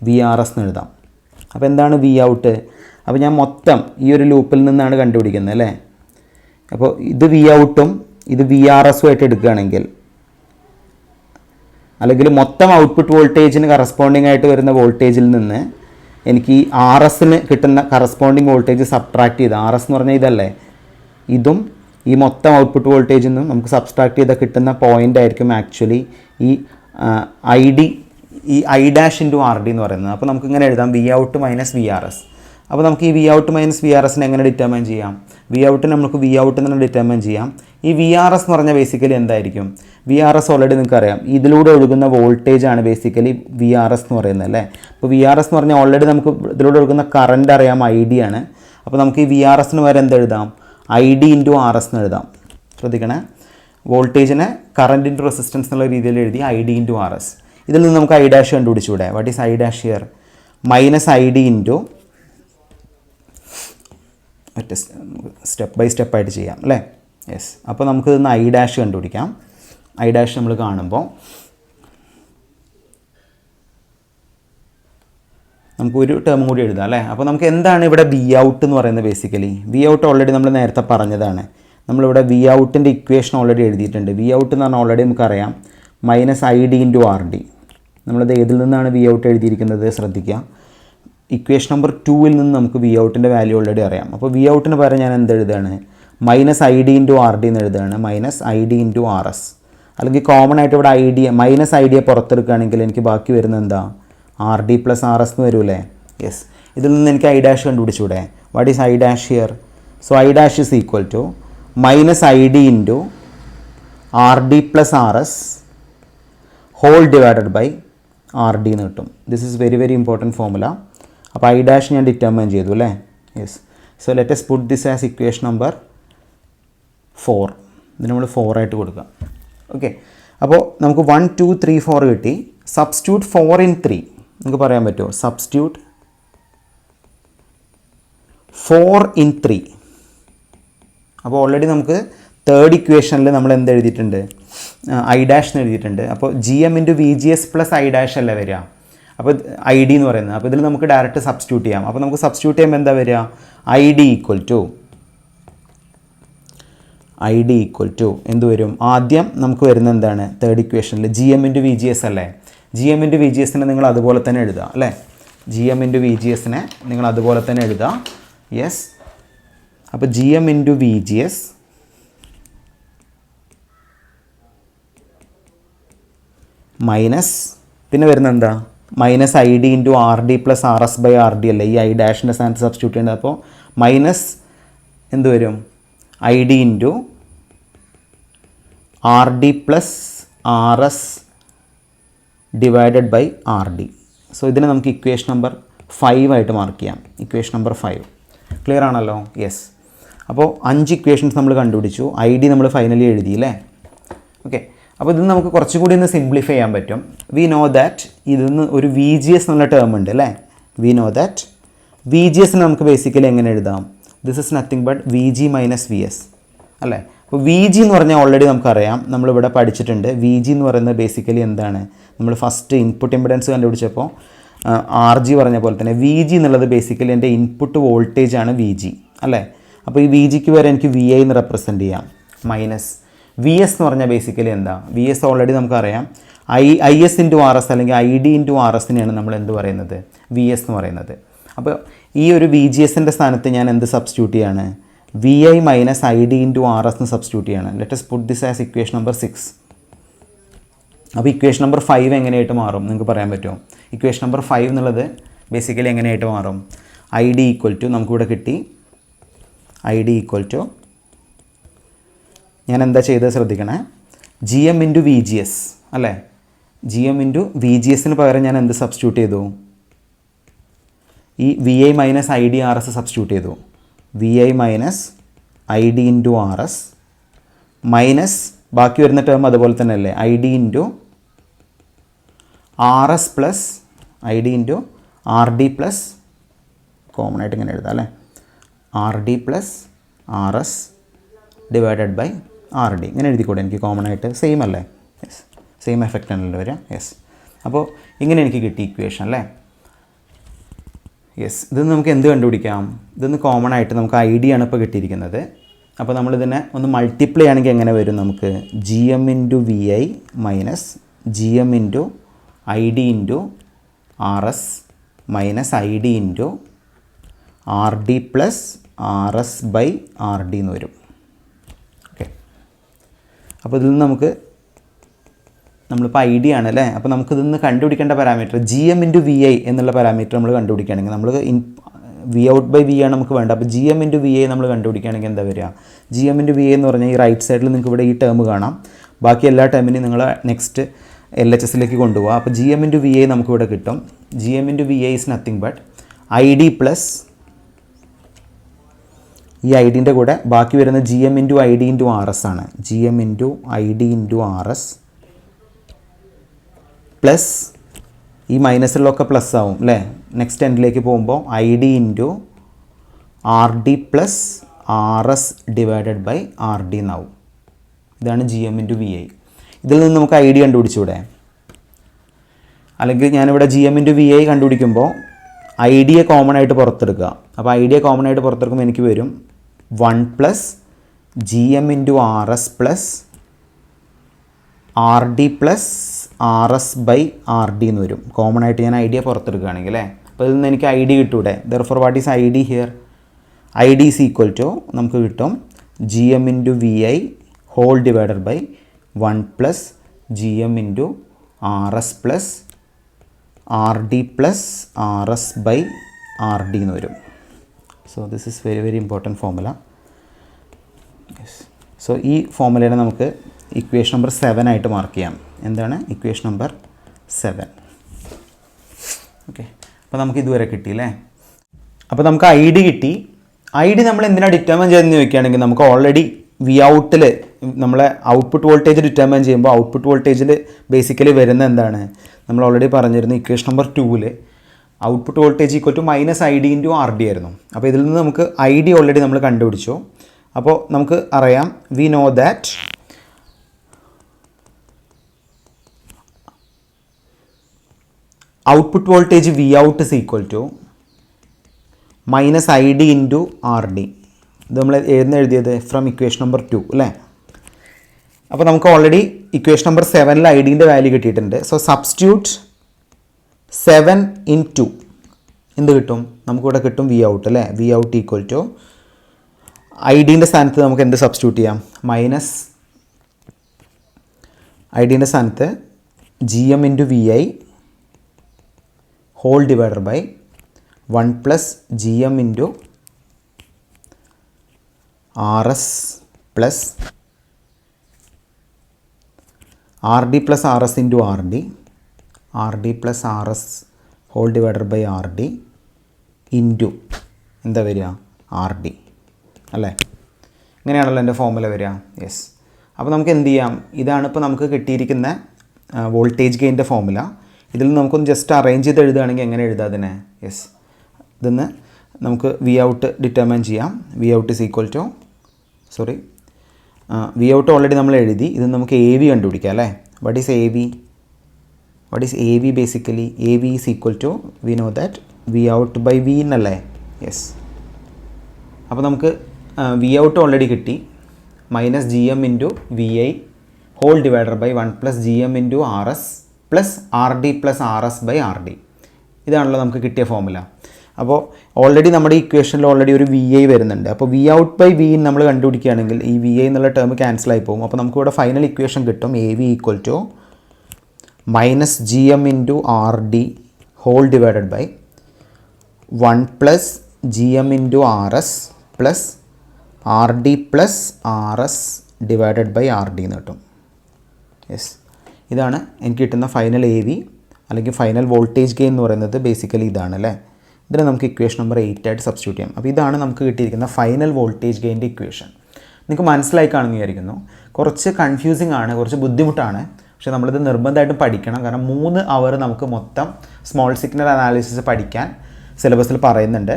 V R S എന്ന് എഴുതാം. അപ്പോൾ എന്താണ് വി ഔട്ട്? അപ്പോൾ ഞാൻ മൊത്തം ഈ ഒരു ലൂപ്പിൽ നിന്നാണ് കണ്ടുപിടിക്കുന്നത് അല്ലേ. അപ്പോൾ ഇത് വി ഔട്ടും ഇത് വി ആർ എസും ആയിട്ട് എടുക്കുകയാണെങ്കിൽ, അല്ലെങ്കിൽ മൊത്തം ഔട്ട്പുട്ട് വോൾട്ടേജിന് കറസ്പോണ്ടിങ് ആയിട്ട് വരുന്ന വോൾട്ടേജിൽ നിന്ന് എനിക്ക് ഈ ആർ എസിന് കിട്ടുന്ന കറസ്പോണ്ടിങ് വോൾട്ടേജ് സബ്ട്രാക്ട് ചെയ്ത്, ആർ എസ് എന്ന് പറഞ്ഞാൽ ഇതല്ലേ, ഇതും ഈ മൊത്തം ഔട്ട്പുട്ട് വോൾട്ടേജിൽ നിന്നും നമുക്ക് സബ്സ്ട്രാക്ട് ചെയ്താൽ കിട്ടുന്ന പോയിൻ്റ് ആയിരിക്കും ആക്ച്വലി ഈ ഐ ഡി, ഈ I dash into R D എന്ന് പറയുന്നത്. അപ്പോൾ നമുക്ക് ഇങ്ങനെ എഴുതാം V out minus V R S. അപ്പോൾ നമുക്ക് ഈ V out minus V R എസിനെ എങ്ങനെ ഡിറ്റർമൈൻ ചെയ്യാം? വി ഔട്ടിന് നമുക്ക് വി ഔട്ട് എന്ന് ഡിറ്റർമൈൻ ചെയ്യാം. ഈ വി ആർ എസ് എന്ന് പറഞ്ഞാൽ ബേസിക്കലി എന്തായിരിക്കും? വി ആർ എസ് ഓൾറെഡി നിങ്ങൾക്ക് അറിയാം, ഇതിലൂടെ ഒഴുകുന്ന വോൾട്ടേജ് ആണ് ബേസിക്കലി വി ആർ എസ് എന്ന് പറയുന്നത് അല്ലേ. അപ്പോൾ വി ആർ എസ് എന്ന് പറഞ്ഞാൽ ഓൾറെഡി നമുക്ക് ഇതിലൂടെ ഒഴുകുന്ന കറണ്ട് അറിയാം, ഐ ഡി ആണ്. അപ്പോൾ നമുക്ക് ഈ വി ആർ എസിന് വരെ എന്തെഴുതാം? I D into R S എന്ന് എഴുതാം. ശ്രദ്ധിക്കണേ, വോൾട്ടേജിനെ കറണ്ട് ഇൻറ്റു റെസിസ്റ്റൻസ് എന്നുള്ള രീതിയിൽ എഴുതി I D into R S. ഇതിൽ നിന്ന് നമുക്ക് ഐ ഡാഷ് കണ്ടുപിടിച്ചൂടെ? What is I dash here? Minus I D into, step by സ്റ്റെപ്പായിട്ട് ചെയ്യാം അല്ലേ. യെസ്, അപ്പോൾ നമുക്ക് ഇന്ന് ഐ ഡാഷ് കണ്ടുപിടിക്കാം. ഐ ഡാഷ് നമ്മൾ കാണുമ്പോൾ നമുക്ക് ഒരു ടേം കൂടി എഴുതാം അല്ലേ. അപ്പോൾ നമുക്ക് എന്താണ് ഇവിടെ വി ഔട്ട് എന്ന് പറയുന്നത്? ബേസിക്കലി വി ഔട്ട് ഓൾറെഡി നമ്മൾ നേരത്തെ പറഞ്ഞതാണ്. നമ്മളിവിടെ വി ഔട്ടിൻ്റെ ഇക്വേഷൻ ഓൾറെഡി എഴുതിയിട്ടുണ്ട്. വി ഔട്ട് എന്ന് പറഞ്ഞാൽ ഓൾറെഡി നമുക്കറിയാം minus I D into R D. നമ്മളത് ഏതിൽ നിന്നാണ് വി ഔട്ട് എഴുതിയിരിക്കുന്നത് ശ്രദ്ധിക്കുക. ഇക്വേഷൻ നമ്പർ 2ൽ നിന്ന് നമുക്ക് വി ഔട്ടിൻ്റെ വാല്യൂ ഓൾറെഡി അറിയാം. അപ്പോൾ വി ഔട്ടിന് പകരം ഞാൻ എന്ത് എഴുതുകയാണ്? Minus I D into R D എന്ന് എഴുതുകയാണ്. Minus I D into R S. അല്ലെങ്കിൽ കോമൺ ആയിട്ട് ഇവിടെ ഐ ഡി മൈനസ് ഐ ഡിയെ പുറത്തെടുക്കുകയാണെങ്കിൽ എനിക്ക് ബാക്കി വരുന്നത് എന്താ? R D plus R S എന്ന് വരൂലേ. യെസ്, ഇതിൽ നിന്ന് എനിക്ക് ഐ ഡാഷ് കണ്ടുപിടിച്ചൂടെ? What is I dash here? So I dash is equal to minus I D into R D plus R S whole divided by R D എന്ന് കിട്ടും. This is very very important formula. അപ്പോൾ ഐ ഡാഷ് ഞാൻ ഡിറ്റർമൈൻ ചെയ്തു അല്ലേ. Yes, so let us puttu this as equation number 4. ഇതിന് നമ്മൾ 4 ആയിട്ട് കൊടുക്കാം. ഓക്കെ, അപ്പോൾ നമുക്ക് 1 2 3 4 കിട്ടി. സബ്സ്റ്റിറ്റ്യൂട്ട് 4 in 3 നമുക്ക് പറയാൻ പറ്റുമോ? Substitute 4 in 3. അപ്പോൾ ഓൾറെഡി നമുക്ക് തേർഡ് ഇക്വേഷനിൽ നമ്മൾ എന്ത് എഴുതിയിട്ടുണ്ട്? ഐ ഡാഷ് എന്ന് എഴുതിയിട്ടുണ്ട്. അപ്പോൾ G M into V G S plus I dash അല്ലേ വരിക. അപ്പോൾ ഐ ഡി എന്ന് പറയുന്നത്. അപ്പോൾ ഇതിൽ നമുക്ക് ഡയറക്റ്റ് സബ്സ്റ്റിറ്റ്യൂട്ട് ചെയ്യാം. അപ്പോൾ നമുക്ക് സബ്സ്റ്റിറ്റ്യൂട്ട് ചെയ്യുമ്പോൾ എന്താ വരിക? ഐ ഡി ഈക്വൽ ടു എന്ത് വരും? ആദ്യം നമുക്ക് വരുന്നത് എന്താണ്? തേർഡ് ഇക്വേഷനിൽ G M into V G S അല്ലേ. G M into V G എസിനെ നിങ്ങൾ അതുപോലെ തന്നെ എഴുതുക അല്ലേ. G M into V G എസിനെ നിങ്ങൾ അതുപോലെ തന്നെ എഴുതുക. യെസ്, അപ്പോൾ G M into V G S minus പിന്നെ വരുന്നത് എന്താ? Minus I D into R D plus R S by R D അല്ലേ. ഈ ഐ ഡാഷിൻ്റെ സ്ഥാനത്ത് സബ്സ്റ്റിറ്റ്യൂട്ട് ചെയ്യേണ്ടത്. അപ്പോൾ മൈനസ് എന്ത് വരും? I D into R D plus R S divided by R D. So ഇതിനെ നമുക്ക് ഇക്വേഷൻ നമ്പർ 5 ആയിട്ട് മാർക്ക് ചെയ്യാം. ഇക്വേഷൻ നമ്പർ 5 ക്ലിയർ ആണല്ലോ. യെസ്, അപ്പോൾ 5 ഇക്വേഷൻസ് നമ്മൾ കണ്ടുപിടിച്ചു. ഐ ഡി നമ്മൾ ഫൈനലി എഴുതിയില്ലേ. ഓക്കെ, അപ്പോൾ ഇത് നമുക്ക് കുറച്ചുകൂടി ഒന്ന് സിംപ്ലിഫൈ ചെയ്യാൻ പറ്റും. വി നോ ദാറ്റ് ഇതിന്ന് ഒരു വി ജി എസ് എന്നുള്ള ടേം ഉണ്ട് അല്ലേ. We know that V G എസിന് നമുക്ക് ബേസിക്കലി എങ്ങനെ എഴുതാം? This is nothing but V G minus V S അല്ലേ. അപ്പോൾ വി ജി എന്ന് പറഞ്ഞാൽ ഓൾറെഡി നമുക്കറിയാം, നമ്മളിവിടെ പഠിച്ചിട്ടുണ്ട്. വി ജി എന്ന് പറയുന്നത് ബേസിക്കലി എന്താണ്? നമ്മൾ ഫസ്റ്റ് ഇൻപുട്ട് ഇമ്പിഡൻസ് കണ്ടുപിടിച്ചപ്പോൾ ആർ ജി പറഞ്ഞ പോലെ തന്നെ വി ജി എന്നുള്ളത് ബേസിക്കലി എൻ്റെ ഇൻപുട്ട് വോൾട്ടേജ് ആണ് വി ജി അല്ലേ. അപ്പോൾ ഈ വി ജിക്ക് വരെ എനിക്ക് വി ഐ എന്ന് റെപ്രസെൻറ്റ് ചെയ്യാം. മൈനസ് വി എസ് എന്ന് പറഞ്ഞാൽ ബേസിക്കലി എന്താ? വി എസ് ഓൾറെഡി നമുക്കറിയാം I S into R S അല്ലെങ്കിൽ ഐ ഡി ഇൻറ്റു ആർ എസിനെയാണ് നമ്മൾ എന്ത് പറയുന്നത്? വി എസ് എന്ന് പറയുന്നത്. അപ്പോൾ ഈ ഒരു വി ജി എസിൻ്റെ സ്ഥാനത്ത് ഞാൻ എന്ത് സബ്സ്റ്റിറ്റ്യൂട്ട് ചെയ്യാണ്? V I minus I D into R S എന്ന് സബ്സ്റ്റിറ്റ്യൂട്ട് ചെയ്യണം. Let us put this as equation number 6. അപ്പോൾ ഇക്വേഷൻ നമ്പർ 5 എങ്ങനെയായിട്ട് മാറും നിങ്ങൾക്ക് പറയാൻ പറ്റുമോ? ഇക്വേഷൻ നമ്പർ 5 എന്നുള്ളത് ബേസിക്കലി എങ്ങനെയായിട്ട് മാറും? ഐ ഡി ഈക്വൽ ടു നമുക്കിവിടെ കിട്ടി ഐ ഡി ഈക്വൽ ടു ഞാൻ എന്താ ചെയ്തത് ശ്രദ്ധിക്കണേ, G M into V G S അല്ലേ. G M into V G എസിന് പകരം ഞാൻ എന്ത് സബ്സ്റ്റിറ്റ്യൂട്ട് ചെയ്തു? ഈ V I minus I D R S substitute ചെയ്തു. V I minus I D into R S minus ബാക്കി വരുന്ന ടേം അതുപോലെ തന്നെ അല്ലേ, I D into R S plus I D into R D plus common ആയിട്ട് ഇങ്ങനെ എഴുതാം അല്ലേ, R D plus R S divided by R D ഇങ്ങനെ എഴുതിക്കൂടെ എനിക്ക് കോമൺ ആയിട്ട്? സെയിം അല്ലേ? യെസ്, സെയിം എഫക്റ്റ് ആണല്ലോ വരിക. യെസ്, അപ്പോൾ ഇങ്ങനെ എനിക്ക് കിട്ടി ഇക്വേഷൻ അല്ലേ. യെസ്, ഇത് നമുക്ക് എന്ത് കണ്ടുപിടിക്കാം? ഇതൊന്ന് കോമൺ ആയിട്ട് നമുക്ക് ഐ ഡി ആണ് ഇപ്പോൾ കിട്ടിയിരിക്കുന്നത്. അപ്പോൾ നമ്മളിതിനെ ഒന്ന് മൾട്ടിപ്ലൈ ആണെങ്കിൽ എങ്ങനെ വരും? നമുക്ക് G M into V I minus G M into I D into R S minus I D into R D plus R S by R D എന്ന് വരും. ഓക്കെ, അപ്പോൾ ഇതിൽ നിന്ന് നമുക്ക് നമ്മളിപ്പോൾ ഐ ഡി ആണ് അല്ലേ. അപ്പോൾ നമുക്കിതിൽ നിന്ന് കണ്ടുപിടിക്കേണ്ട parameter G M into V I എന്നുള്ള പാരാമീറ്റർ നമ്മൾ കണ്ടുപിടിക്കുകയാണെങ്കിൽ നമ്മൾ വി ഔട്ട് ബൈ വി ആണ് നമുക്ക് വേണ്ട. അപ്പോൾ G M into V I നമ്മൾ കണ്ടുപിടിക്കുകയാണെങ്കിൽ എന്താ വരിക? G M into V I എന്ന് പറഞ്ഞാൽ ഈ റൈറ്റ് സൈഡിൽ നിങ്ങൾക്ക് ഇവിടെ ഈ ടേം കാണാം. ബാക്കി എല്ലാ ടേമിനെയും നിങ്ങൾ നെക്സ്റ്റ് എൽ എച്ച് എസിലേക്ക് കൊണ്ടുപോകുക. അപ്പോൾ G M into V I നമുക്കിവിടെ കിട്ടും. G M into V I is nothing but I D plus ഈ ഐ ഡിൻ്റെ കൂടെ ബാക്കി വരുന്ന G M into I D into R S ആണ്. G M into I D into R S plus ഈ മൈനസിലൊക്കെ പ്ലസ് ആവും അല്ലേ. നെക്സ്റ്റ് എൻഡിലേക്ക് പോകുമ്പോൾ I D into R D plus R S divided by R D എന്നാവും. ഇതാണ് G M into V I. ഇതിൽ നിന്ന് നമുക്ക് ഐ ഡി കണ്ടുപിടിച്ചൂടെ? അല്ലെങ്കിൽ ഞാനിവിടെ G M into V I കണ്ടുപിടിക്കുമ്പോൾ ഐ ഡിയെ കോമൺ ആയിട്ട് പുറത്തെടുക്കുക. അപ്പോൾ ഐ ഡിയെ കോമൺ ആയിട്ട് പുറത്തെടുക്കുമ്പോൾ എനിക്ക് വരും 1 plus G M into R S plus R D plus R S by R D എന്ന് വരും. കോമൺ ആയിട്ട് ഞാൻ ഐ ഡിയെ പുറത്തെടുക്കുകയാണെങ്കിൽ അല്ലേ. അപ്പോൾ ഇതിൽ നിന്ന് എനിക്ക് ഐ ഡി കിട്ടൂടെ? Therefore what is I D here? I D is equal to നമുക്ക് കിട്ടും G M into V I whole divided by 1 plus G M into R S plus R D plus R S by R D എന്ന് വരും. So this is very very important formula. So ഈ ഫോർമുലേനെ നമുക്ക് ഇക്വേഷൻ നമ്പർ 7 ആയിട്ട് മാർക്ക് ചെയ്യാം. എന്താണ് ഇക്വേഷൻ നമ്പർ 7? ഓക്കെ, അപ്പോൾ നമുക്ക് ഇതുവരെ കിട്ടി അല്ലേ. അപ്പോൾ നമുക്ക് ഐ ഡി കിട്ടി. ഐ ഡി നമ്മൾ എന്തിനാണ് ഡിറ്റർമൈൻ ചെയ്തെന്ന് ചോദിക്കുകയാണെങ്കിൽ നമുക്ക് ഓൾറെഡി വി ഔട്ടിൽ നമ്മളെ ഔട്ട്പുട്ട് വോൾട്ടേജ് ഡിറ്റർമൈൻ ചെയ്യുമ്പോൾ ഔട്ട്പുട്ട് വോൾട്ടേജിൽ ബേസിക്കലി വരുന്ന എന്താണ്? നമ്മൾ ഓൾറെഡി പറഞ്ഞിരുന്നു ഇക്വേഷൻ നമ്പർ 2ൽ output voltage equal to minus I D into R D ആയിരുന്നു. അപ്പോൾ ഇതിൽ നിന്ന് നമുക്ക് ഐ ഡി ഓൾറെഡി നമ്മൾ കണ്ടുപിടിച്ചു. അപ്പോൾ നമുക്ക് അറിയാം we know that output voltage V out is equal to minus I D into R D. ഇത് നമ്മൾ എഴുതിയത് ഫ്രം ഇക്വേഷൻ നമ്പർ 2 അല്ലേ. അപ്പോൾ നമുക്ക് ഓൾറെഡി ഇക്വേഷൻ നമ്പർ 7ൽ ഐ ഡിൻ്റെ വാല്യൂ കിട്ടിയിട്ടുണ്ട്. സോ സബ്സ്റ്റിറ്റ്യൂട്ട് 7 ഇൻ 2 എന്ത് കിട്ടും? നമുക്കിവിടെ കിട്ടും വി ഔട്ട് അല്ലേ. V out equal to I ഡിൻ്റെ സ്ഥാനത്ത് നമുക്ക് എന്ത് സബ്സ്റ്റിറ്റ്യൂട്ട് ചെയ്യാം? മൈനസ് ഐ ഡിൻ്റെ സ്ഥാനത്ത് G M into V I whole divider by 1 plus G M into R S plus R D plus R S into R D, R D plus R S whole divider by R D into എന്താ വരിക? ആർ ഡി അല്ലേ. ഇങ്ങനെയാണല്ലോ എൻ്റെ ഫോർമുല വരിക. യെസ്, അപ്പോൾ നമുക്ക് എന്ത് ചെയ്യാം, ഇതാണ് ഇപ്പോൾ നമുക്ക് കിട്ടിയിരിക്കുന്ന വോൾട്ടേജ് ഗെയിൻ്റെ ഫോർമുല. ഇതിൽ നമുക്കൊന്ന് ജസ്റ്റ് അറേഞ്ച് ചെയ്ത് എഴുതുകയാണെങ്കിൽ എങ്ങനെ എഴുതാം അതിനെ? യെസ്, ഇതെന്ന് നമുക്ക് വി ഔട്ട് ഡിറ്റർമൈൻ ചെയ്യാം. V out is equal to V out already നമ്മൾ എഴുതി. ഇത് നമുക്ക് എ വി കണ്ടുപിടിക്കാം അല്ലേ. What is A V basically? A V is equal to we know that V out by V എന്നല്ലേ. യെസ്, അപ്പോൾ നമുക്ക് വി ഔട്ട് ഓൾറെഡി കിട്ടി. Minus G M into V I whole divider by 1 plus G M into R S plus R D plus R S by R D. ഇതാണല്ലോ നമുക്ക് കിട്ടിയ ഫോർമുല. അപ്പോൾ ഓൾറെഡി നമ്മുടെ ഇക്വേഷനിൽ ഓൾറെഡി ഒരു വി ഐ വരുന്നുണ്ട്. അപ്പോൾ വി ഔട്ട് ബൈ വി നമ്മൾ കണ്ടുപിടിക്കുകയാണെങ്കിൽ ഈ വി ഐ എന്നുള്ള ടേം ക്യാൻസൽ ആയി പോകും. അപ്പോൾ നമുക്കിവിടെ ഫൈനൽ ഇക്വേഷൻ കിട്ടും. A V equal to minus G M into R D whole divided by 1 plus G M into R S plus R D plus R S divided by R D എന്ന് കിട്ടും. യെസ്, ഇതാണ് എനിക്ക് കിട്ടുന്ന ഫൈനൽ എ വി അല്ലെങ്കിൽ ഫൈനൽ വോൾട്ടേജ് ഗെയിൻ എന്ന് പറയുന്നത്. ബേസിക്കലി ഇതാണ് അല്ലേ. ഇതിനെ നമുക്ക് ഇക്വേഷൻ നമ്പർ 8 ആയിട്ട് സബ്സ്റ്റിറ്റ്യൂട്ട് ചെയ്യാം. അപ്പോൾ ഇതാണ് നമുക്ക് കിട്ടിയിരിക്കുന്ന ഫൈനൽ വോൾട്ടേജ് ഗെയിൻ്റെ ഇക്വേഷൻ. നിങ്ങൾക്ക് മനസ്സിലായി കാണുമെന്ന് വിചാരിക്കുന്നു. കുറച്ച് കൺഫ്യൂസിങ് ആണ്, കുറച്ച് ബുദ്ധിമുട്ടാണ്. പക്ഷേ നമ്മളിത് നിർബന്ധമായിട്ടും പഠിക്കണം. കാരണം 3 അവർ നമുക്ക് മൊത്തം സ്മോൾ സിഗ്നൽ അനാലിസിസ് പഠിക്കാൻ സിലബസിൽ പറയുന്നുണ്ട്.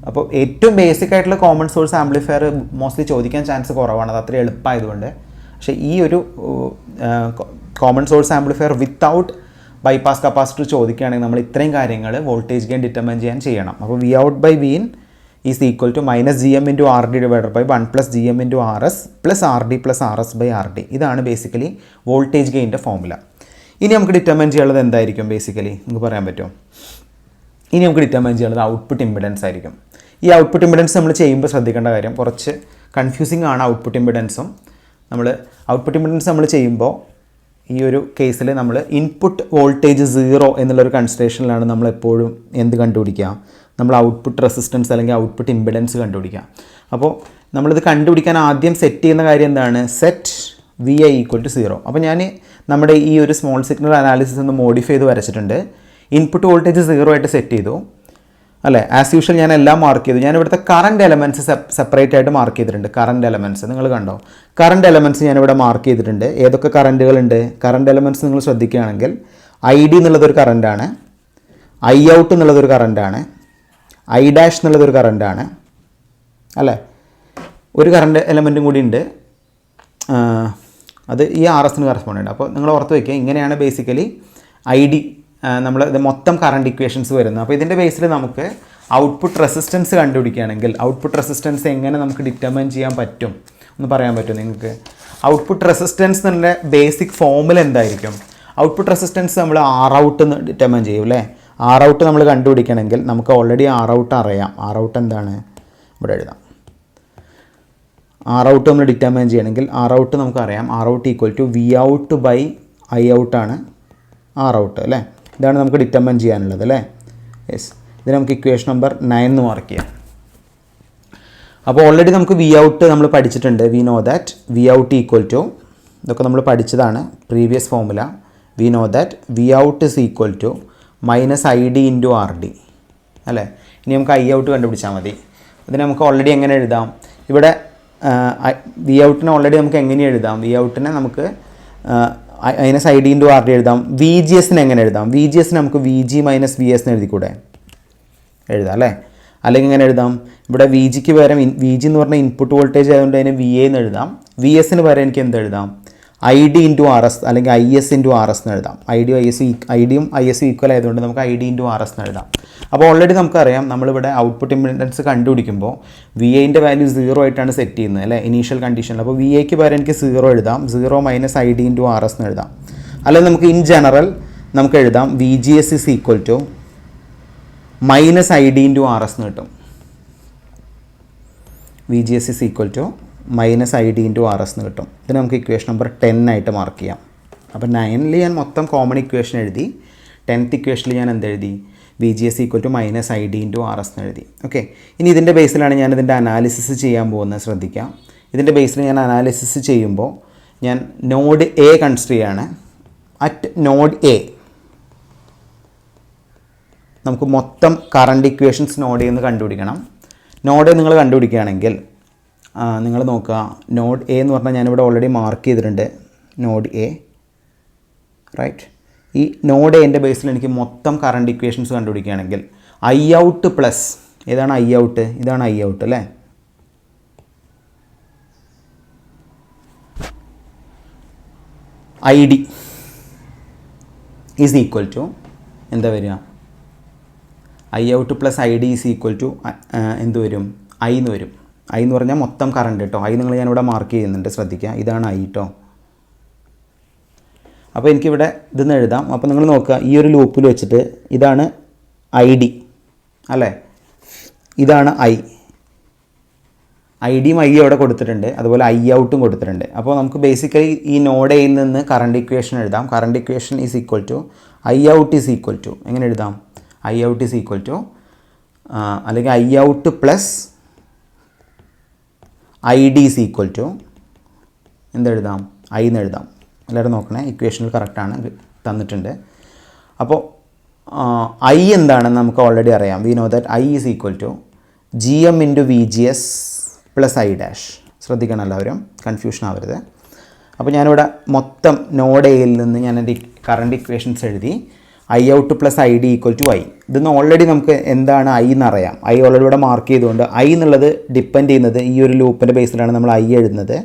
അപ്പോൾ ഏറ്റവും ബേസിക് ആയിട്ടുള്ള കോമൺ സോഴ്സ് ആംപ്ലിഫയർ മോസ്റ്റ്ലി ചോദിക്കാൻ ചാൻസ് കുറവാണ്, അത് അത്ര എളുപ്പമായതുകൊണ്ട്. പക്ഷേ ഈ ഒരു common source amplifier without bypass capacitor ചോദിക്കുകയാണെങ്കിൽ നമ്മൾ ഇത്രയും കാര്യങ്ങൾ വോൾട്ടേജ് ഗെയിൻ ഡിറ്റർമൈൻ ചെയ്യണം. അപ്പോൾ V out by V in is equal to minus G M into R D divided by 1 plus G M into R S plus R D plus R S by R D. ഇതാണ് ബേസിക്കലി വോൾട്ടേജ് ഗെയിൻ്റെ ഫോർമുല. ഇനി നമുക്ക് ഡിറ്റർമൈൻ ചെയ്യാനുള്ളത് എന്തായിരിക്കും? ബേസിക്കലി നിങ്ങൾക്ക് പറയാൻ പറ്റുമോ? ഇനി നമുക്ക് ഡിറ്റർമൈൻ ചെയ്യാനുള്ളത് ഔട്ട്പുട്ട് ഇമ്പിഡൻസ് ആയിരിക്കും. ഈ ഔട്ട്പുട്ട് ഇമ്പിഡൻസ് നമ്മൾ ചെയ്യുമ്പോൾ ശ്രദ്ധിക്കേണ്ട കാര്യം കുറച്ച് കൺഫ്യൂസിങ് ആണ്. ഔട്ട്പുട്ട് ഇമ്പിഡൻസും ഔട്ട്പുട്ട് ഇമ്പിഡൻസ് നമ്മൾ ചെയ്യുമ്പോൾ ഈ ഒരു കേസിൽ നമ്മൾ ഇൻപുട്ട് വോൾട്ടേജ് 0 എന്നുള്ളൊരു കൺസിഡറേഷനിലാണ് നമ്മൾ എപ്പോഴും എന്ത് കണ്ടുപിടിക്കുക? നമ്മൾ ഔട്ട്പുട്ട് റെസിസ്റ്റൻസ് അല്ലെങ്കിൽ ഔട്ട്പുട്ട് ഇമ്പിഡൻസ് കണ്ടുപിടിക്കുക. അപ്പോൾ നമ്മളിത് കണ്ടുപിടിക്കാൻ ആദ്യം സെറ്റ് ചെയ്യുന്ന കാര്യം എന്താണ്? Set V I equal to 0. അപ്പോൾ ഞാൻ നമ്മുടെ ഈ ഒരു സ്മോൾ സിഗ്നൽ അനാലിസിസ് ഒന്ന് മോഡിഫൈ ചെയ്ത് വരച്ചിട്ടുണ്ട്. ഇൻപുട്ട് വോൾട്ടേജ് 0 ആയിട്ട് സെറ്റ് ചെയ്തു അല്ലേ. ആസ് യൂഷ്വൽ ഞാൻ എല്ലാം മാർക്ക് ചെയ്തു. ഞാൻ ഇവിടുത്തെ കറണ്ട് എലമെൻറ്റ്സ് സെപ്പറേറ്റ് ആയിട്ട് മാർക്ക് ചെയ്തിട്ടുണ്ട്. കറണ്ട് എലമെൻറ്റ്സ് നിങ്ങൾ കണ്ടോ? കറണ്ട് എലമെൻറ്റ്സ് ഞാനിവിടെ മാർക്ക് ചെയ്തിട്ടുണ്ട്. ഏതൊക്കെ കറണ്ടുകളുണ്ട്? കറണ്ട് എലമെൻറ്റ്സ് നിങ്ങൾ ശ്രദ്ധിക്കുകയാണെങ്കിൽ ഐ ഡി എന്നുള്ളതൊരു കറണ്ടാണ്, ഐ ഔട്ട് എന്നുള്ളതൊരു കറണ്ടാണ്, ഐ ഡാഷ് എന്നുള്ളതൊരു കറണ്ടാണ് അല്ലേ. ഒരു കറണ്ട് എലമെൻറ്റും കൂടി ഉണ്ട്, അത് ഈ ആർ എസിന് കറസ്പോണ്ട് ഉണ്ട്. അപ്പോൾ നിങ്ങൾ ഓർത്ത് വയ്ക്കുക, ഇങ്ങനെയാണ് ബേസിക്കലി ഐ ഡി നമ്മൾ ഇത് മൊത്തം കറണ്ട് ഇക്വേഷൻസ് വരുന്നത്. അപ്പോൾ ഇതിൻ്റെ ബേസിൽ നമുക്ക് ഔട്ട്പുട്ട് റെസിസ്റ്റൻസ് കണ്ടുപിടിക്കുകയാണെങ്കിൽ ഔട്ട്പുട്ട് റെസിസ്റ്റൻസ് എങ്ങനെ നമുക്ക് ഡിറ്റർമൈൻ ചെയ്യാൻ പറ്റും ഒന്ന് പറയാൻ പറ്റും നിങ്ങൾക്ക്? ഔട്ട്പുട്ട് റെസിസ്റ്റൻസ് എന്നുള്ള ബേസിക് ഫോർമുല എന്തായിരിക്കും? ഔട്ട്പുട്ട് റെസിസ്റ്റൻസ് നമ്മൾ ആർ ഔട്ട് എന്ന് ഡിറ്റർമൈൻ ചെയ്യും അല്ലേ. ആർ ഔട്ട് നമ്മൾ കണ്ടുപിടിക്കണമെങ്കിൽ നമുക്ക് ഓൾറെഡി ആർ ഔട്ട് അറിയാം. ആർ ഔട്ട് എന്താണ്? ഇവിടെ എഴുതാം. ആർ ഔട്ട് നമ്മൾ ഡിറ്റർമൈൻ ചെയ്യണമെങ്കിൽ ആർ ഔട്ട് നമുക്കറിയാം. R out equal to V out by I ഔട്ടാണ് ആർ ഔട്ട് അല്ലേ. ഇതാണ് നമുക്ക് ഡിറ്റർമൈൻ ചെയ്യാനുള്ളത് അല്ലേ. യെസ്, ഇത് നമുക്ക് ഇക്വേഷൻ നമ്പർ 9 എന്ന് മാർക്ക് ചെയ്യാം. അപ്പോൾ ഓൾറെഡി നമുക്ക് വി ഔട്ട് നമ്മൾ പഠിച്ചിട്ടുണ്ട്. We know that V out equal to, ഇതൊക്കെ നമ്മൾ പഠിച്ചതാണ് previous formula. We know that V out is equal to minus I D into R D അല്ലേ. ഇനി നമുക്ക് ഐ ഔട്ട് കണ്ടുപിടിച്ചാൽ മതി. ഇതിന് നമുക്ക് ഓൾറെഡി എങ്ങനെ എഴുതാം? ഇവിടെ വി ഔട്ടിനെ ഓൾറെഡി നമുക്ക് എങ്ങനെ എഴുതാം? വി ഔട്ടിനെ നമുക്ക് minus I D into R D എഴുതാം. വി ജി എസിന് എങ്ങനെ എഴുതാം? വി ജി എസിന് നമുക്ക് V G minus V S എന്ന് എഴുതിക്കൂടെ? എഴുതാം അല്ലേ. അല്ലെങ്കിൽ എങ്ങനെ എഴുതാം? ഇവിടെ വി ജിക്ക് പകരം വി ജി എന്ന് പറഞ്ഞാൽ ഇൻപുട്ട് വോൾട്ടേജ് ആയതുകൊണ്ട് അതിന് വി എ എന്ന് എഴുതാം. വി എസിന് പകരം എനിക്ക് എന്ത് എഴുതാം? I D into R S അല്ലെങ്കിൽ I S into R S എന്ന് എഴുതാം. ഐ ഡിയും ഐ എസും ഈക്വൽ ആയതുകൊണ്ട് നമുക്ക് I D into R S എന്ന് എഴുതാം. അപ്പോൾ ഓൾറെഡി നമുക്കറിയാം നമ്മളിവിടെ ഔട്ട്പുട്ട് ഇമ്പിഡൻസ് കണ്ടുപിടിക്കുമ്പോൾ വി ഐൻ്റെ വാല്യൂ 0 ആയിട്ടാണ് സെറ്റ് ചെയ്യുന്നത് അല്ലേ, ഇനീഷ്യൽ കണ്ടീഷനിൽ. അപ്പോൾ വി ഐക്ക് പകരം എനിക്ക് 0 എഴുതാം. 0 minus I D into R S എന്ന് എഴുതാം. അല്ലെങ്കിൽ നമുക്ക് ഇൻ ജനറൽ നമുക്ക് എഴുതാം V G S is equal to minus I D into R S എന്ന് കിട്ടും. V G S is equal to minus I D into R S എന്ന് കിട്ടും. ഇതിന് നമുക്ക് ഇക്വേഷൻ നമ്പർ 10 ആയിട്ട് മാർക്ക് ചെയ്യാം. അപ്പോൾ 9ൽ ഞാൻ മൊത്തം കോമൺ ഇക്വേഷൻ എഴുതി. 10th ഇക്വേഷനിൽ ഞാൻ എന്തെഴുതി? V G S equal to minus I D into R S എന്ന് എഴുതി. ഓക്കെ, ഇനി ഇതിൻ്റെ ബേസിലാണ് ഞാൻ ഇതിൻ്റെ അനാലിസിസ് ചെയ്യാൻ പോകുന്നത്. ശ്രദ്ധിക്കാം, ഇതിൻ്റെ ബേസിൽ ഞാൻ അനാലിസിസ് ചെയ്യുമ്പോൾ ഞാൻ നോഡ് എ കൺസിഡർ ചെയ്യാണ്. അറ്റ് നോഡ് എ നമുക്ക് മൊത്തം കറണ്ട് ഇക്വേഷൻസ് നോഡ് എന്ന് കണ്ടുപിടിക്കണം. നോഡ് നിങ്ങൾ കണ്ടുപിടിക്കുകയാണെങ്കിൽ നിങ്ങൾ നോക്കുക, നോഡ് എ എന്ന് പറഞ്ഞാൽ ഞാനിവിടെ ഓൾറെഡി മാർക്ക് ചെയ്തിട്ടുണ്ട്, നോഡ് എ, റൈറ്റ്. ഈ നോഡ് എൻ്റെ ബേസിൽ എനിക്ക് മൊത്തം കറണ്ട് ഇക്വേഷൻസ് കണ്ടുപിടിക്കുകയാണെങ്കിൽ ഐ ഔട്ട് പ്ലസ്, ഏതാണ് ഐ ഔട്ട്? ഇതാണ് ഐ ഔട്ട് അല്ലേ. I D is equal to എന്താ വരിക? I out plus I D is equal to എന്ത് വരും? ഐ എന്ന് വരും. ഐ എന്ന് പറഞ്ഞാൽ മൊത്തം കറണ്ട് കേട്ടോ. ഐ നിങ്ങൾ ഞാനിവിടെ മാർക്ക് ചെയ്യുന്നുണ്ട്, ശ്രദ്ധിക്കുക. ഇതാണ് ഐ കേട്ടോ. അപ്പോൾ എനിക്കിവിടെ ഇതെന്ന് എഴുതാം. അപ്പോൾ നിങ്ങൾ നോക്കുക, ഈ ഒരു ലൂപ്പിൽ വെച്ചിട്ട് ഇതാണ് ഐ ഡി അല്ലേ, ഇതാണ് ഐ ഡിയും ഐ അവിടെ കൊടുത്തിട്ടുണ്ട്, അതുപോലെ ഐ ഔട്ടും കൊടുത്തിട്ടുണ്ട്. അപ്പോൾ നമുക്ക് ബേസിക്കലി ഈ നോഡ് എയിൽ നിന്ന് കറണ്ട് ഇക്വേഷൻ എഴുതാം. Current equation is equal to I out is equal to, എങ്ങനെ എഴുതാം? I out is equal to അല്ലെങ്കിൽ I out plus I D is equal to എന്തെഴുതാം? ഐ എന്ന് എഴുതാം. എല്ലാവരും നോക്കണേ, ഇക്വേഷനിൽ കറക്റ്റാണ് തന്നിട്ടുണ്ട്. അപ്പോൾ ഐ എന്താണെന്ന് നമുക്ക് ഓൾറെഡി അറിയാം. We know that I is equal to G M into V G S plus I dash. ശ്രദ്ധിക്കണം എല്ലാവരും, കൺഫ്യൂഷൻ ആവരുത്. അപ്പോൾ ഞാനിവിടെ മൊത്തം നോഡ് എയിൽ നിന്ന് ഞാൻ എൻ്റെ കറണ്ട് ഇക്വേഷൻസ് എഴുതി. I out plus I D equal to I. ഇതൊന്ന് ഓൾറെഡി നമുക്ക് എന്താണ് ഐ എന്നറിയാം. ഐ ഓൾറെഡി ഇവിടെ മാർക്ക് ചെയ്തുകൊണ്ട് ഐ എന്നുള്ളത് ഡിപ്പെൻഡ് ചെയ്യുന്നത് ഈ ഒരു ലൂപ്പിൻ്റെ ബേസിലാണ് നമ്മൾ ഐ എഴുതുന്നത്.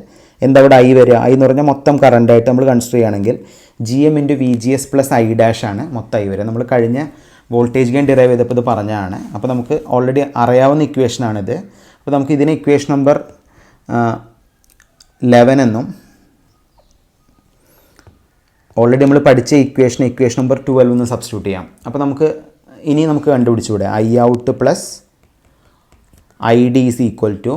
എന്താ ഇവിടെ ഐ വരിക? ഐ എന്ന് പറഞ്ഞാൽ മൊത്തം കറണ്ടായിട്ട് നമ്മൾ കൺസിഡർ ചെയ്യുകയാണെങ്കിൽ G M into V G S plus I dash ആണ് മൊത്തം ഐ വരിക. നമ്മൾ കഴിഞ്ഞ വോൾട്ടേജ് ഗെയിൻ ഡിറൈവ് ചെയ്തപ്പോൾ ഇത് പറഞ്ഞതാണ്. അപ്പോൾ നമുക്ക് ഓൾറെഡി അറിയാവുന്ന ഇക്വേഷനാണിത്. അപ്പോൾ നമുക്ക് ഇതിനെ ഇക്വേഷൻ നമ്പർ 11 എന്നും ഓൾറെഡി നമ്മൾ പഠിച്ച ഇക്വേഷൻ നമ്പർ 12 എന്ന് സബ്സ്റ്റിറ്റ്യൂട്ട് ചെയ്യാം. അപ്പോൾ നമുക്ക് കണ്ടുപിടിച്ചുകൂടെ? I out plus I D is equal to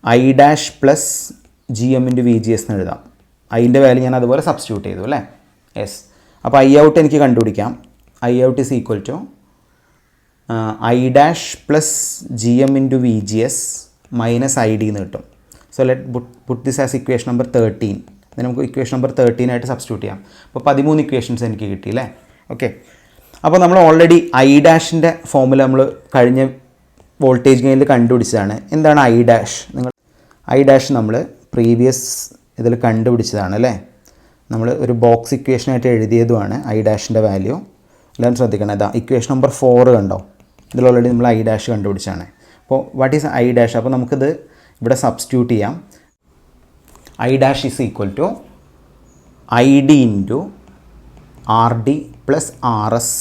I dash plus G M into V G S എന്ന് എഴുതാം. ഐൻ്റെ വാല്യൂ ഞാൻ അതുപോലെ സബ്സ്റ്റിറ്റ്യൂട്ട് ചെയ്തു അല്ലേ. യെസ്. അപ്പോൾ ഐ ഔട്ട് എനിക്ക് കണ്ടുപിടിക്കാം. I out is equal to I dash plus G M into V G S minus I D എന്ന് കിട്ടും. So let put this as equation number 13. ഇതിന് നമുക്ക് ഇക്വേഷൻ നമ്പർ 13 ആയിട്ട് സബ്സ്റ്റിറ്റ്യൂട്ട് ചെയ്യാം. അപ്പോൾ 13 ഇക്വേഷൻസ് എനിക്ക് കിട്ടി അല്ലേ. ഓക്കെ. അപ്പോൾ നമ്മൾ ഓൾറെഡി ഐ ഡാഷിൻ്റെ ഫോമുല നമ്മൾ കഴിഞ്ഞ വോൾട്ടേജ് ഗെയിനിൽ കണ്ടുപിടിച്ചതാണ്. എന്താണ് ഐ ഡാഷ്? ഐ ഡാഷ് നമ്മൾ പ്രീവിയസ് ഇതിൽ കണ്ടുപിടിച്ചതാണ് അല്ലേ. നമ്മൾ ഒരു ബോക്സ് ഇക്വേഷനായിട്ട് എഴുതിയതുമാണ് ഐ ഡാഷിൻ്റെ വാല്യൂ. എല്ലാവരും ശ്രദ്ധിക്കണം. ഇതാ ഇക്വേഷൻ നമ്പർ 4 കണ്ടോ, ഇതിൽ ഓൾറെഡി നമ്മൾ ഐ ഡാഷ് കണ്ടുപിടിച്ചാണ്. അപ്പോൾ വാട്ട് ഈസ് ഐ ഡാഷ്? അപ്പോൾ നമുക്കിത് ഇവിടെ സബ്സ്റ്റിറ്റ്യൂട്ട് ചെയ്യാം. I dash is equal to I D into R D plus R S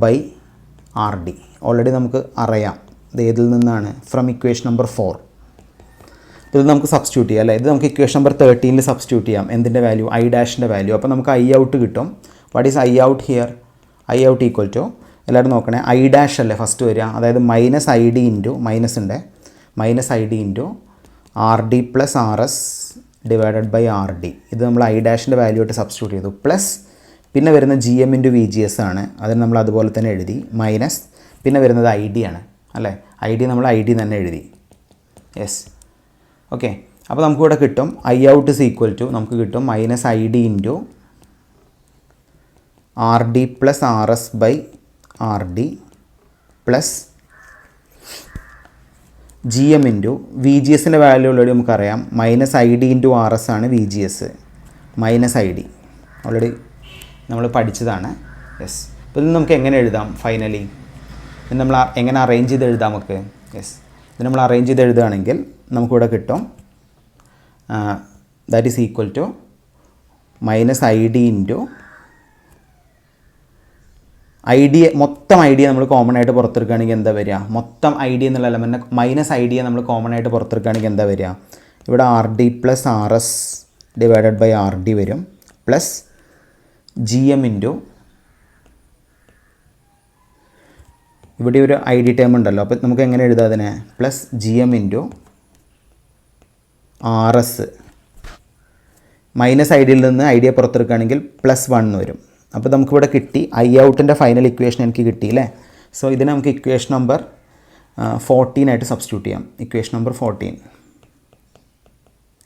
by R D. Already നമുക്ക് അറിയാം ഇത് ഏതിൽ നിന്നാണ്, ഫ്രം ഇക്വേഷൻ നമ്പർ 4. ഇത് നമുക്ക് സബ്സ്റ്റിറ്റ്യൂട്ട് ചെയ്യാം അല്ലേ. ഇത് നമുക്ക് ഇക്വേഷൻ നമ്പർ 13 സബ്സ്റ്റിറ്റ്യൂട്ട് ചെയ്യാം. എന്തിൻ്റെ വാല്യൂ? ഐ ഡാഷിൻ്റെ വാല്യൂ. അപ്പോൾ നമുക്ക് ഐ ഔട്ട് കിട്ടും. What is I out here? I out equal to, എല്ലാവരും നോക്കണേ, ഐ ഡാഷ് അല്ലേ ഫസ്റ്റ് വരിക, അതായത് minus I D into minus I D into R D plus R S divided by R D. ഇത് നമ്മൾ ഐ ഡാഷിൻ്റെ വാല്യൂ ആയിട്ട് സബ്സ്റ്റിറ്റ്യൂട്ട് ചെയ്തു. പ്ലസ് പിന്നെ വരുന്ന G M into V G S ആണ്, അതിന് നമ്മൾ അതുപോലെ തന്നെ എഴുതി. മൈനസ് പിന്നെ വരുന്നത് ഐ ഡി ആണ് അല്ലേ. ഐ ഡി നമ്മൾ ഐ ഡി തന്നെ എഴുതി. യെസ്. ഓക്കെ. അപ്പോൾ നമുക്കിവിടെ കിട്ടും I out is equal to, നമുക്ക് കിട്ടും minus I D into R D plus R S by R D plus G M into V G എസിൻ്റെ വാല്യൂ ഓൾറെഡി നമുക്കറിയാം. Minus I D into R S ആണ് V G S, minus I D already നമ്മൾ പഠിച്ചതാണ്. യെസ്. അപ്പോൾ ഇത് നമുക്ക് എങ്ങനെ എഴുതാം ഫൈനലി? ഇത് നമ്മൾ എങ്ങനെ അറേഞ്ച് ചെയ്ത് എഴുതാം നമുക്ക്? യെസ്. ഇത് നമ്മൾ അറേഞ്ച് ചെയ്ത് എഴുതുകയാണെങ്കിൽ നമുക്കിവിടെ കിട്ടും that is equal to minus I D into I D, മൊത്തം ഐ ഡിയെ നമ്മൾ കോമൺ ആയിട്ട് പുറത്തെടുക്കുകയാണെങ്കിൽ എന്താ വരിക? മൊത്തം ഐ ഡി എന്നുള്ള എലമെൻറ്റ് മൈനസ് ഐ ഡിയെ നമ്മൾ കോമൺ ആയിട്ട് പുറത്തെടുക്കുകയാണെങ്കിൽ എന്താ വരിക? ഇവിടെ R D plus R S divided by R D വരും, പ്ലസ് ജി എം ഇൻറ്റു ഇവിടെ ഒരു ഐ ഡി ടേം ഉണ്ടല്ലോ, അപ്പോൾ നമുക്ക് എങ്ങനെ എഴുതാം അതിനെ? Plus G M into R S, minus I ഡിയിൽ നിന്ന് ഐ ഡിയെ പുറത്തെടുക്കുകയാണെങ്കിൽ പ്ലസ് 1 വരും. അപ്പോൾ നമുക്കിവിടെ കിട്ടി ഐ ഔട്ടിൻ്റെ ഫൈനൽ ഇക്വേഷൻ എനിക്ക് കിട്ടിയില്ലേ. സോ ഇതിനെ നമുക്ക് ഇക്വേഷൻ നമ്പർ 14 ആയിട്ട് സബ്സ്റ്റിറ്റ്യൂട്ട് ചെയ്യാം. Equation number 14.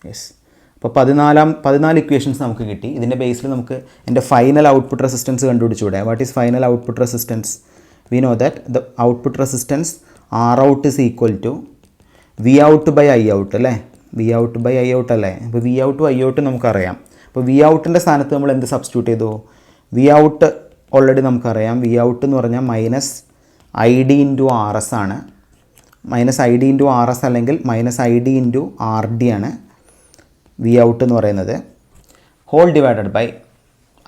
യെസ്. അപ്പോൾ 14 ഇക്വേഷൻസ് നമുക്ക് കിട്ടി. ഇതിൻ്റെ ബേസിൽ നമുക്ക് എൻ്റെ ഫൈനൽ ഔട്ട്പുട്ട് റെസിസ്റ്റൻസ് കണ്ടുപിടിച്ചൂടെ? What is final output resistance? We know that the output resistance R out is equal to V out by I out അല്ലേ, V out by I out അല്ലേ. അപ്പോൾ വി ഔട്ടും ഐ ഔട്ടും നമുക്കറിയാം. അപ്പോൾ വി ഔട്ടിൻ്റെ സ്ഥാനത്ത് നമ്മൾ എന്ത് സബ്സ്റ്റിറ്റ്യൂട്ട് ചെയ്തു? വി ഔട്ട് ഓൾറെഡി നമുക്കറിയാം, വി ഔട്ട് എന്ന് പറഞ്ഞാൽ minus I D into R S ആണ്. Minus I D into R S അല്ലെങ്കിൽ minus I D into R D ആണ് വി ഔട്ട് എന്ന് പറയുന്നത്. Whole divided by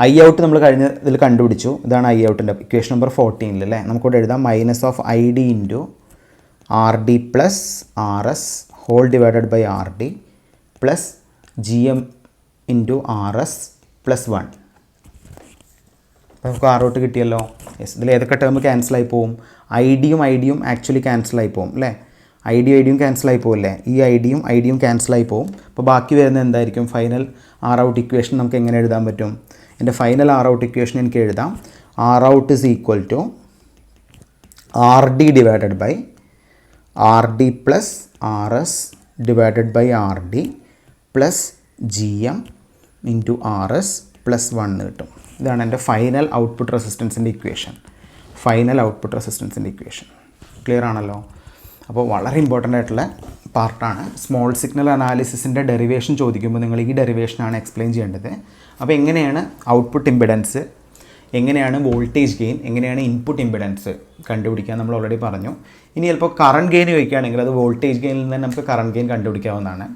I out നമ്മൾ കഴിഞ്ഞ ഇതിൽ കണ്ടുപിടിച്ചു. ഇതാണ് ഐ ഔട്ടിൻ്റെ ഇക്വേഷൻ നമ്പർ 14 അല്ലേ. നമുക്കിവിടെ എഴുതാം minus of I D into R D plus R S whole divided by R D plus G M into R S plus 1. അപ്പോൾ നമുക്ക് ആർ ഔട്ട് കിട്ടിയല്ലോ. യെസ്, ഇതിൽ ഏതൊക്കെ ടേം ക്യാൻസലായി പോവും? ഐ ഡിയും ആക്ച്വലി ക്യാൻസലായി പോവും അല്ലേ. ഐ ഡിയും ക്യാൻസലായി പോവില്ലേ. ഈ ഐ ഡിയും ക്യാൻസലായി പോവും. അപ്പോൾ ബാക്കി വരുന്നത് എന്തായിരിക്കും? ഫൈനൽ ആർ ഔട്ട് ഇക്വേഷൻ നമുക്ക് എങ്ങനെ എഴുതാൻ പറ്റും? എൻ്റെ ഫൈനൽ ആർ ഔട്ട് ഇക്വേഷൻ എനിക്ക് എഴുതാം. R out is equal to R D divided by R D plus R S divided by R D plus G M into R S plus 1 കിട്ടും. ഇതാണ് എൻ്റെ ഫൈനൽ ഔട്ട്പുട്ട് റെസിസ്റ്റൻസിൻ്റെ ഇക്വേഷൻ. ഫൈനൽ ഔട്ട്പുട്ട് റെസിസ്റ്റൻസിൻ്റെ ഇക്വേഷൻ ക്ലിയർ ആണല്ലോ. അപ്പോൾ വളരെ ഇമ്പോർട്ടൻ്റ് ആയിട്ടുള്ള പാർട്ടാണ്. സ്മോൾ സിഗ്നൽ അനാലിസിസിൻ്റെ ഡെറിവേഷൻ ചോദിക്കുമ്പോൾ നിങ്ങൾ ഈ ഡെറിവേഷനാണ് എക്സ്പ്ലെയിൻ ചെയ്യേണ്ടത്. അപ്പോൾ എങ്ങനെയാണ് ഔട്ട്പുട്ട് ഇമ്പിഡൻസ്, എങ്ങനെയാണ് വോൾട്ടേജ് ഗെയിൻ, എങ്ങനെയാണ് ഇൻപുട്ട് ഇമ്പിഡൻസ് കണ്ടുപിടിക്കാൻ നമ്മൾ ഓൾറെഡി പറഞ്ഞു. ഇനി ചിലപ്പോൾ കറണ്ട് ഗെയിൻ ചോദിക്കുകയാണെങ്കിൽ അത് വോൾട്ടേജ് ഗെയിനിൽ നിന്ന് തന്നെ നമുക്ക് കറണ്ട് ഗെയിൻ കണ്ടുപിടിക്കാവുന്നതാണ്.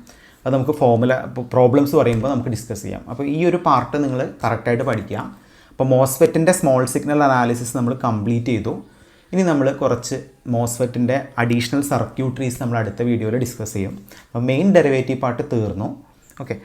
അത് നമുക്ക് ഫോർമുല പ്രോബ്ലംസ് പറയുമ്പോൾ നമുക്ക് ഡിസ്കസ് ചെയ്യാം. അപ്പോൾ ഈ ഒരു പാർട്ട് നിങ്ങൾ കറക്റ്റായിട്ട് പഠിക്കുക. അപ്പോൾ മോസ്ഫെറ്റിൻ്റെ സ്മോൾ സിഗ്നൽ അനാലിസിസ് നമ്മൾ കംപ്ലീറ്റ് ചെയ്തു. ഇനി നമ്മൾ കുറച്ച് മോസ്ഫെറ്റിൻ്റെ അഡീഷണൽ സർക്യൂട്ടറീസ് നമ്മൾ അടുത്ത വീഡിയോയിൽ ഡിസ്കസ് ചെയ്യും. അപ്പോൾ മെയിൻ ഡെറിവേറ്റീവ് പാർട്ട് തീർന്നു. ഓക്കെ.